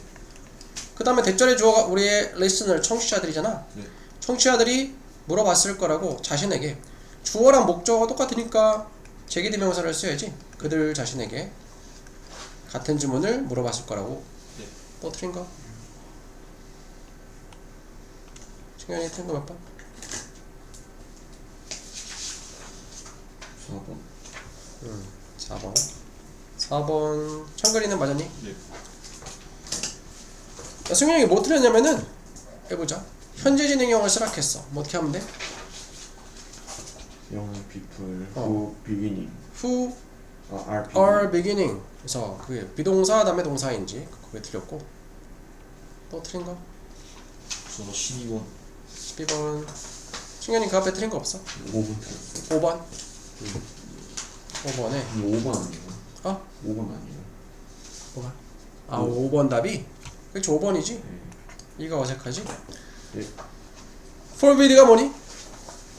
그 다음에 대절의 주어가 우리의 listener 청취자들이잖아. 네. 청취자들이 물어봤을 거라고 자신에게 주어랑 목적어가 똑같으니까 제기대명사를 써야지. 그들 자신에게 같은 질문을 물어봤을 거라고. 네. 또 틀린 거? 승현이 틀린 거 몇 번? 4번. 4번. 4번 창근이는 맞았니? 네. 승현이 뭐 틀렸냐면은 해보자. 현재 진행형을 쓰락했어. 뭐 어떻게 하면 돼? 영어 people who beginning. Who are are beginning. 그래서 그게 비동사 다음에 동사인지 그게 틀렸고. 또 틀린 거? 저도 12번. 12번. 승현이 그 앞에 틀린 거 없어? 5번 틀렸어. 5번. 5번에 5번 아니에요? 어? 5번 아니에요? 뭐가? 아 5번 답이? 그치 5번이지? 네. 이가 어색하지? 네. forbidd가 뭐니?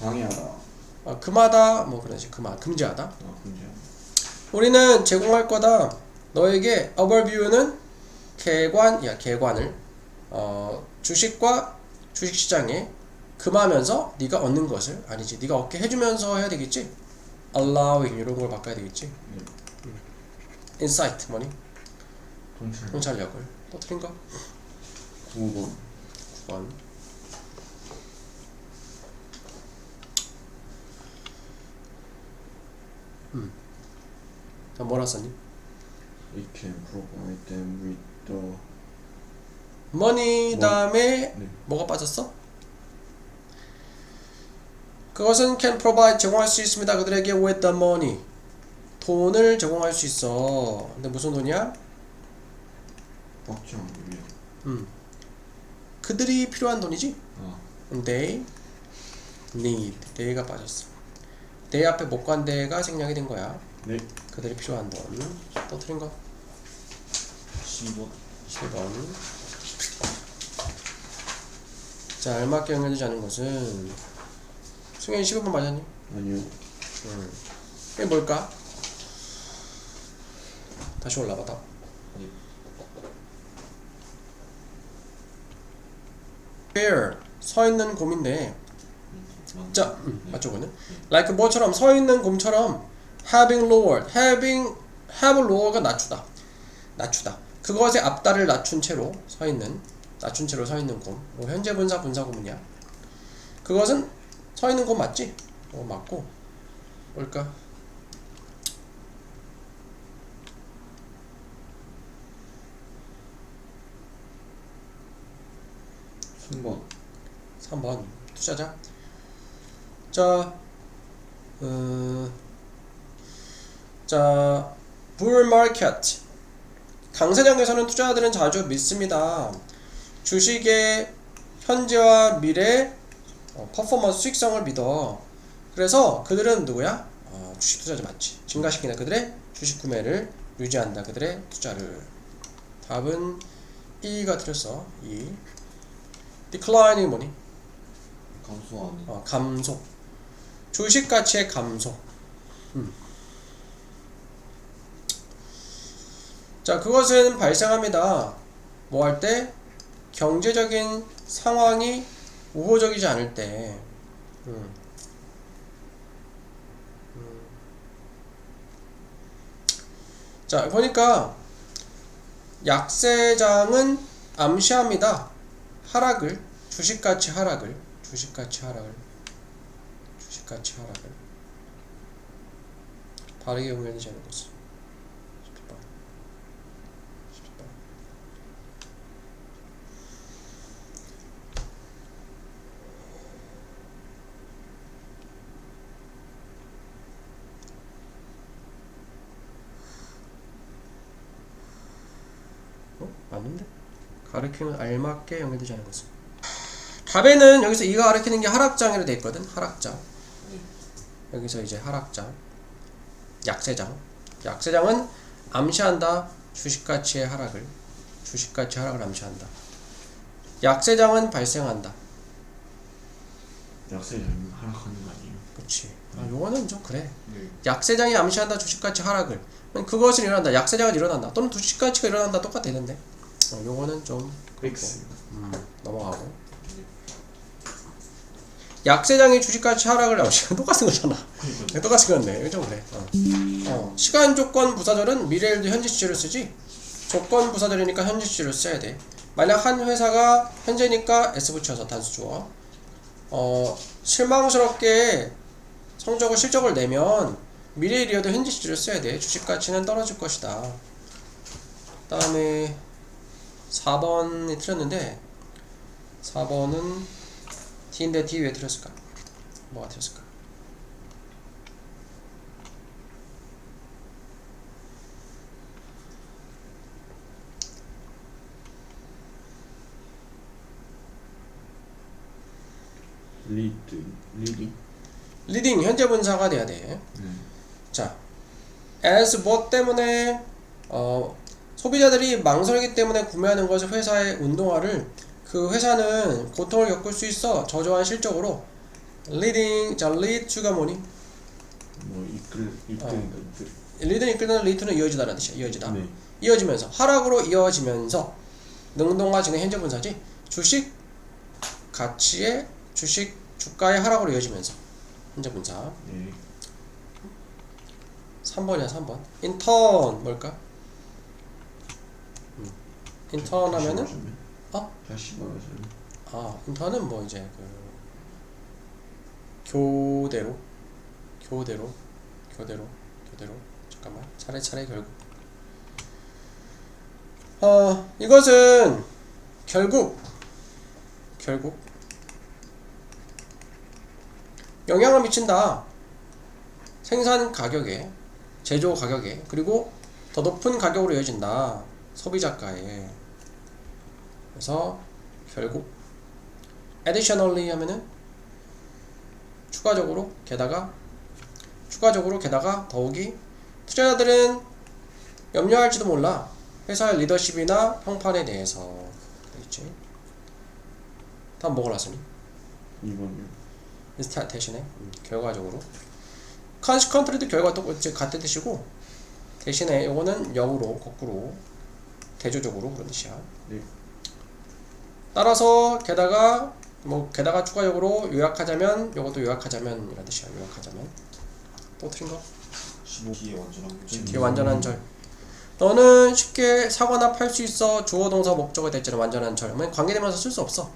방해하다. 금하다 뭐 그런 식. 금지하다. 아, 금지야. 우리는 제공할 거다. 너에게 overview는 개관을 주식과 주식시장에 금하면서 네가 얻는 것을 아니지. 네가 얻게 해주면서 해야 되겠지. allowing 이런 걸 바꿔야 되겠지. 네. insight 뭐니? 통찰. 통찰력을. 또 틀린 거? 9번. 9번. 자, 뭐라 썼니? It can provide them with the money 다음에 네. 뭐가 빠졌어? 그것은 can provide 제공할 수 있습니다. 그들에게 with the money 돈을 제공할 수 있어. 근데 무슨 돈이야? 확정 위에. 그들이 필요한 돈이지? 아, they need they가 빠졌어. they 앞에 못 간 데가 생략이 된 거야. 네. 그들이 필요한 돈. 또 틀린 거 15. 10번. 자, 알맞게 연결되지 않은 것은 승현이 15번 맞았니? 아니요. 이게 뭘까? 다시 올라봐 더. 네. where 서 있는 곰인데 자, 네. 맞죠 그는? like 뭐처럼 서 있는 곰처럼 having lowered have lower가 낮추다 그것의 앞다리를 낮춘 채로 서 있는 곰. 뭐 현재 분사 구문이야. 그것은 서 있는 곰 맞지? 맞고 뭘까? 3번 투자자. 자, bull market 강세장에서는 투자자들은 자주 믿습니다. 주식의 현재와 미래 퍼포먼스 수익성을 믿어. 그래서 그들은 누구야? 주식 투자자 맞지. 증가시키는 그들의 주식 구매를 유지한다. 그들의 투자를. 답은 2가 틀렸어. 2. decline이 뭐니? 감소하는. 감소. 주식 가치의 감소. 자, 그것은 발생합니다. 뭐 할 때? 경제적인 상황이 우호적이지 않을 때. 자, 보니까 약세장은 암시합니다. 하락을, 주식가치 하락을. 바르게 연결되지 않은 것을. 10번. 맞는데? 가르치는 알맞게 연결되지 않은 것은. 답에는 여기서 이가 가르치는 게 하락장이라 돼 있거든. 하락장. 여기서 이제 하락장. 약세장은 암시한다. 주식가치의 하락을. 암시한다. 약세장은 발생한다. 약세장이 하락하는 거 아니에요? 그렇지. 요거는 좀 그래. 네. 약세장이 암시한다. 주식가치 하락을. 그것은 일어난다. 약세장은 일어난다. 또는 주식가치가 일어난다. 똑같아 되는데. 요거는 좀 X. 넘어가고. 약세장이 주식가치 하락을 암시한 똑같은 거잖아. 똑같은 건데. 이거 좀 그래. 시간 조건 부사절은 미래일도 현재 시제를 쓰지. 조건 부사절이니까 현재 시제를 써야 돼. 만약 한 회사가 현재니까 S 붙여서 단수 주어. 실망스럽게 실적을 내면 미래일이어도 현재 시제를 써야 돼. 주식가치는 떨어질 것이다. 그 다음에 4번이 틀렸는데 4번은 D인데 D 왜 틀렸을까? 뭐가 틀렸을까? 리딩 현재 분사가 돼야 돼. 자, as 뭐 때문에 소비자들이 망설이기 때문에 구매하는 것을 회사의 운동화를 그 회사는 고통을 겪을 수 있어. 저조한 실적으로 leading. 자, lead to가 뭐니? 뭐 이끌다. lead는 이끌다, lead to는 이어지다라는 뜻이야. 이어지다. 네. 이어지면서 하락으로 이어지면서 능동과 진행 현재 분사지. 주식 가치의 주가의 하락으로 이어지면서 현재 분사. 네. 3번이야 3번. 인턴 뭘까? 인턴 하면은 다시 말하자면 인턴은 뭐 이제 교대로 그대로 잠깐만 차례차례 결국 이것은 결국 영향을 미친다. 생산 가격에, 제조 가격에, 그리고 더 높은 가격으로 이어진다. 소비자가에. 그래서 결국 additionally 하면은 추가적으로 게다가 더욱이 투자자들은 염려할지도 몰라. 회사의 리더십이나 평판에 대해서. 그렇지? 다음 뭐가 나왔으니? 2번이요. 인스타 대신에 결과적으로 consequently도 결과 같은 뜻이고 대신에 요거는 역으로 거꾸로 대조적으로 그런 뜻이야. 네. 따라서 게다가 추가적으로 요약하자면 요것도 요약하자면 이런 뜻이야. 요약하자면 또 틀린 거? 15기의 완전한 문제. 뒤에 완전한 절. 너는 쉽게 사거나 팔 수 있어. 주어 동사 목적어 대체는 완전한 절. 관계되면서 쓸 수 없어.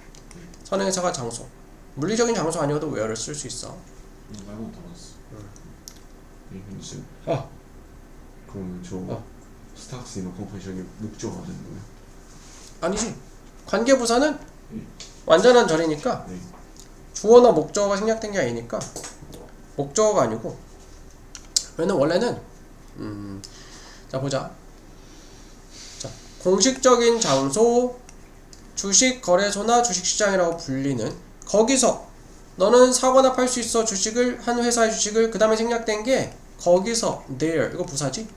선행사가 장소. 물리적인 장소 아니어도 where를 쓸 수 있어. 이거 말고는 다 맞았어. 네, 근데 쌤. 아. 그러면 저 스탁스이나 컴포지션이 목적어가 되는 거예요? 아니지. 관계부사는 완전한 절이니까 네. 주어나 목적어가 생략된 게 아니니까 목적어가 아니고 왜냐면 원래는 자 보자. 자 공식적인 장소 주식 거래소나 주식시장이라고 불리는 거기서 너는 사거나 팔 수 있어. 주식을 한 회사의 주식을 그 다음에 생략된 게 거기서 there 이거 부사지.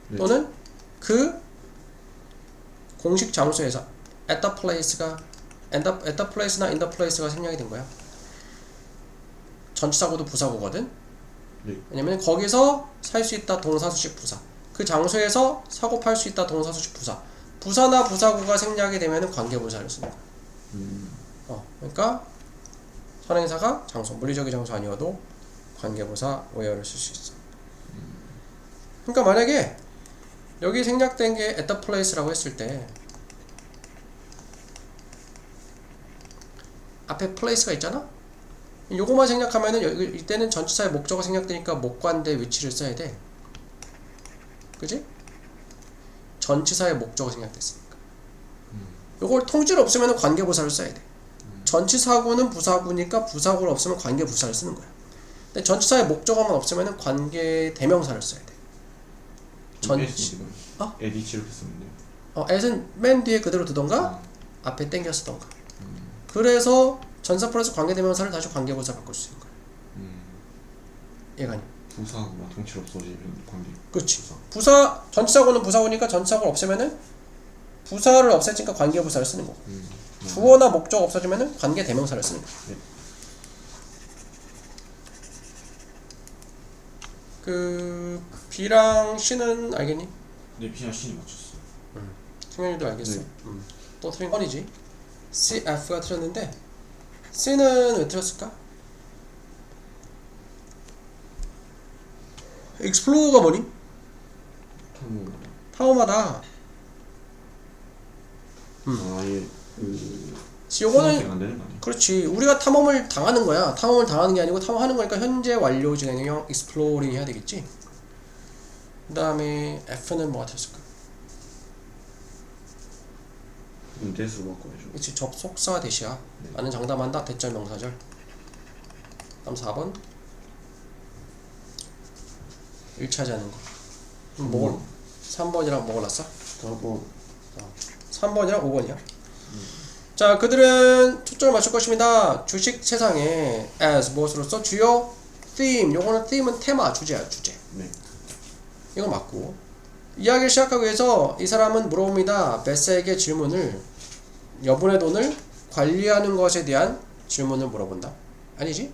네. 또는 그 공식 장소에서 at the place가 at the place나 in the place가 생략이 된 거야. 전치사고도 부사고거든. 네. 왜냐면 거기서 살 수 있다 동사수식 부사. 그 장소에서 사고 팔 수 있다 동사수식 부사. 부사나 부사구가 생략이 되면 관계부사를 쓰는 거야. 그러니까 선행사가 장소, 물리적인 장소 아니어도 관계부사 where를 쓸 수 있어. 그러니까 만약에 여기 생략된 게 at the place라고 했을 때 앞에 place가 있잖아? 요거만 생략하면은 이때는 전치사의 목적어 생략되니까 목관대 위치를 써야 돼. 그지? 전치사의 목적어 생략됐으니까. 요걸 통째로 없으면 관계부사를 써야 돼. 전치사구는 부사구니까 부사구를 없으면 관계부사를 쓰는 거야. 근데 전치사의 목적어만 없으면 관계대명사를 써야 돼. 에디치 이렇게 쓰는데. at은 맨 뒤에 그대로 두던가 앞에 땡겨 쓰던가. 그래서 전사 플러스 관계대명사를 다시 관계부사 바꿀 수 있는 거야. 얘가 아니야. 부사하고만 통째로 없어지면 관계. 그렇지. 부사 전치사구는 부사구니까 전치사구를 없애면은 부사를 없애니까 관계부사를 쓰는 거고. 주어나 목적 없어지면은 관계대명사를 쓰는 거야. 네. 그 B랑 C는 알겠니? 네, B랑 C는 맞췄어. 승현이도 알겠어. 네. 또 틀린 건이지. C, F가 틀렸는데 C는 왜 틀렸을까? Explorer가 뭐니? 탐험하다. 아예 그 요거는 안 되는 거 아니야? 그렇지. 우리가 탐험을 당하는 거야. 탐험을 당하는 게 아니고 탐험하는 거니까 현재 완료 진행형 exploring 해야 되겠지. 그 다음에 F는 뭐가 됐을까? 대수로 바꿔야죠. 그렇지. 접속사 대시야. 나는 장담한다. 대절 명사절. 다음 4번 1차지 하는 거. 뭐 3번이랑 뭐 골랐어? 3번이랑 5번이야. 자, 그들은 초점을 맞출 것입니다. 주식 세상에 as 무엇으로써 주요 theme. 요거는 theme은 테마, 주제야, 주제. 네. 이거 맞고. 이야기를 시작하기 위해서 이 사람은 물어봅니다. 베스에게 질문을 여분의 돈을 관리하는 것에 대한 질문을 물어본다. 아니지?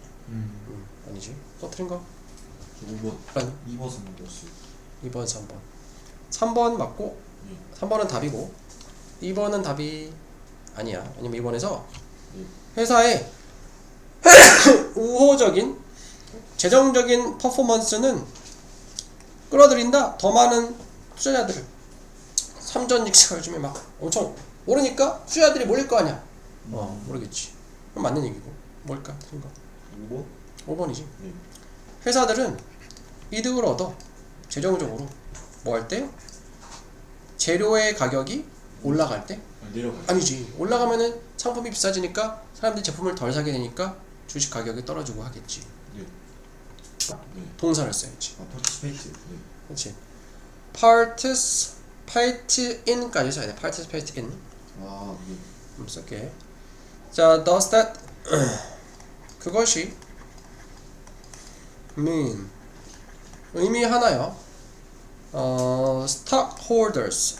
아니지. 또 틀린 거? 5번. 아니. 2번 3번 넣었어요. 2번, 3번. 3번 맞고 3번은 답이고 2번은 답이 아니야. 왜냐면 2번에서 회사의 우호적인 재정적인 퍼포먼스는 끌어들인다. 더 많은 투자자들을. 삼전직시가 요즘에 막 엄청 오르니까 투자자들이 몰릴 거 아니야. 모르겠지. 그럼 맞는 얘기고. 뭘까? 틀린 거. 5번? 5번이지. 회사들은 이득을 얻어. 재정적으로 뭐 할 때? 재료의 가격이 올라갈 때? 내려가요. 아니지. 올라가면은 상품이 비싸지니까 사람들이 제품을 덜 사게 되니까 주식 가격이 떨어지고 하겠지. 네. 네. 동사를 써야지. participate. 네. 그렇지. participate in까지 써야 돼. participate in. 아, 네. 쓸게. 자, does that 그것이 mean 의미하나요? stockholders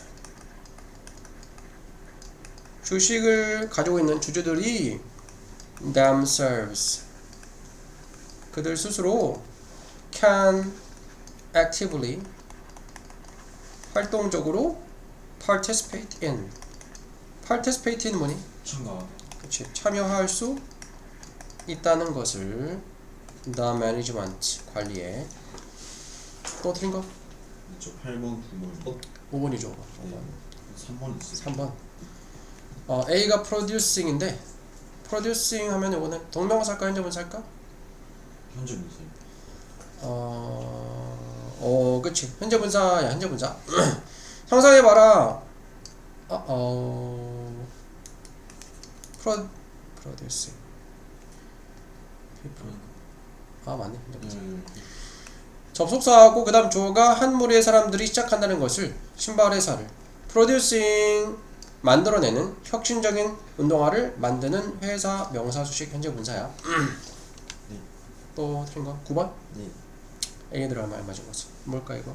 주식을 가지고 있는 주주들이 themselves 그들 스스로 can actively 활동적으로 participate in participate는 뭐니? 참가. 그치, 참여할 수 있다는 것을 the management 관리에 또 틀린 거? 저 8번, 9번. 5번이죠. 네. 3번 있어요. 3번. A가 producing인데 producing 하면 이거는 동명사일까 현재분사일까? 현재 있어요. 그치. 현재분사야, 현재분사. 상상해봐라. producing. 맞네. 현재분사. 접속사하고 그 다음 주어가 한 무리의 사람들이 시작한다는 것을 신발 회사를 producing 만들어내는 혁신적인 운동화를 만드는 회사 명사 수식 현재 분사야. 네. 또 틀린 거? 9번? 네. A에 들어갈 말 맞은 거지. 뭘까 이거?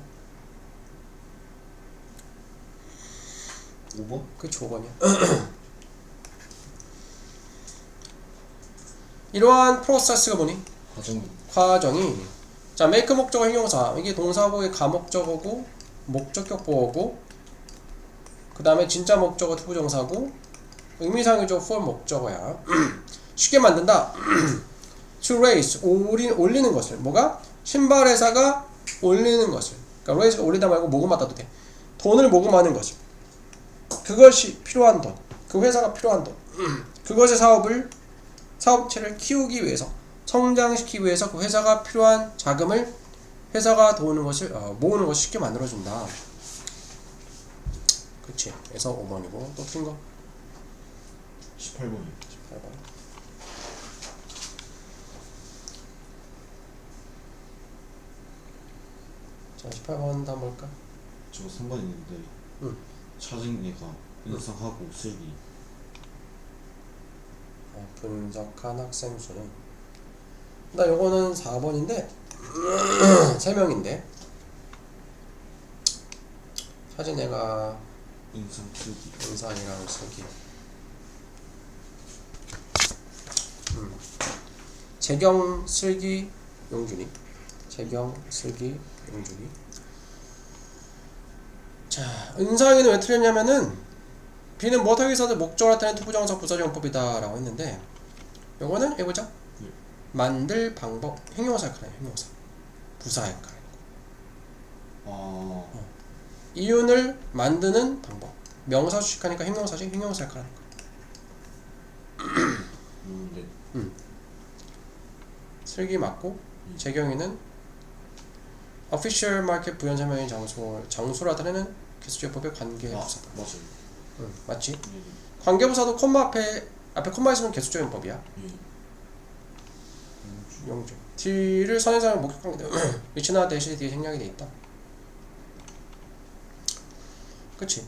5번? 그치 5번이야. 이러한 프로세스가 뭐니? 과정이 자 make 목적어 형용사 이게 동사보의 가목적어고 목적격 보어고 그 다음에 진짜 목적어 투부정사고 의미상이죠 for 목적어야. 쉽게 만든다. to raise 올리는 것을 뭐가? 신발 회사가 올리는 것을 그러니까 raise가 올리다 말고 모금하다도 돼. 돈을 모금하는 것을 그것이 필요한 돈 그 회사가 필요한 돈 그것의 사업체를 키우기 위해서 성장시키기 위해서 그 회사가 필요한 자금을 회사가 모으는 것을 쉽게 만들어준다. 그치. 그래서 5번이고 또 틀린 거? 18번이요. 18번. 자 18번 다음 뭘까? 저 3번 있는데 응. 찾은 애가 인상하고 쓰기. 분석한 학생 수는 나 요거는 4번인데 3명인데 사진 애가 인상 쓰기. 인상이랑 쓰기 재경, 슬기, 용준이 재경, 슬기, 용준이 자 은상이는 왜 틀렸냐면은 B는 무엇하기 위해서든 목적을 나타내는 투부정사 부사정법이다 라고 했는데 요거는 해보자. 만들 방법 형용사 역할이야. 형용사 부사 역할 이윤을 만드는 방법 명사 수식하니까 형용사지. 형용사 역할 하는 거야. 네. 슬기 맞고 재경이는 official market 부연 설명의 장소를 나타내는 기술제법의 관계부사다. 맞아요. 맞지? 네. 관계부사도 콤마 앞에 콤마 있으면 계속적인 법이야. 네. 용주 D를 선행사랑 목격관계 위치나 대시 뒤에 생략이 돼 있다. 그치?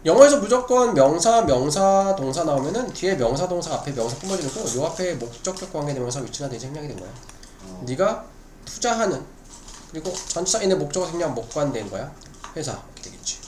영어에서 무조건 명사, 동사 나오면은 뒤에 명사, 동사 앞에 명사 뿜어지고 요 앞에 목적격 관계대명사 위치나 대시 생략이 된 거야. 네가 투자하는 그리고 전치사 인의 목적어 생략 목관된 거야. 회사 이렇게 되겠지.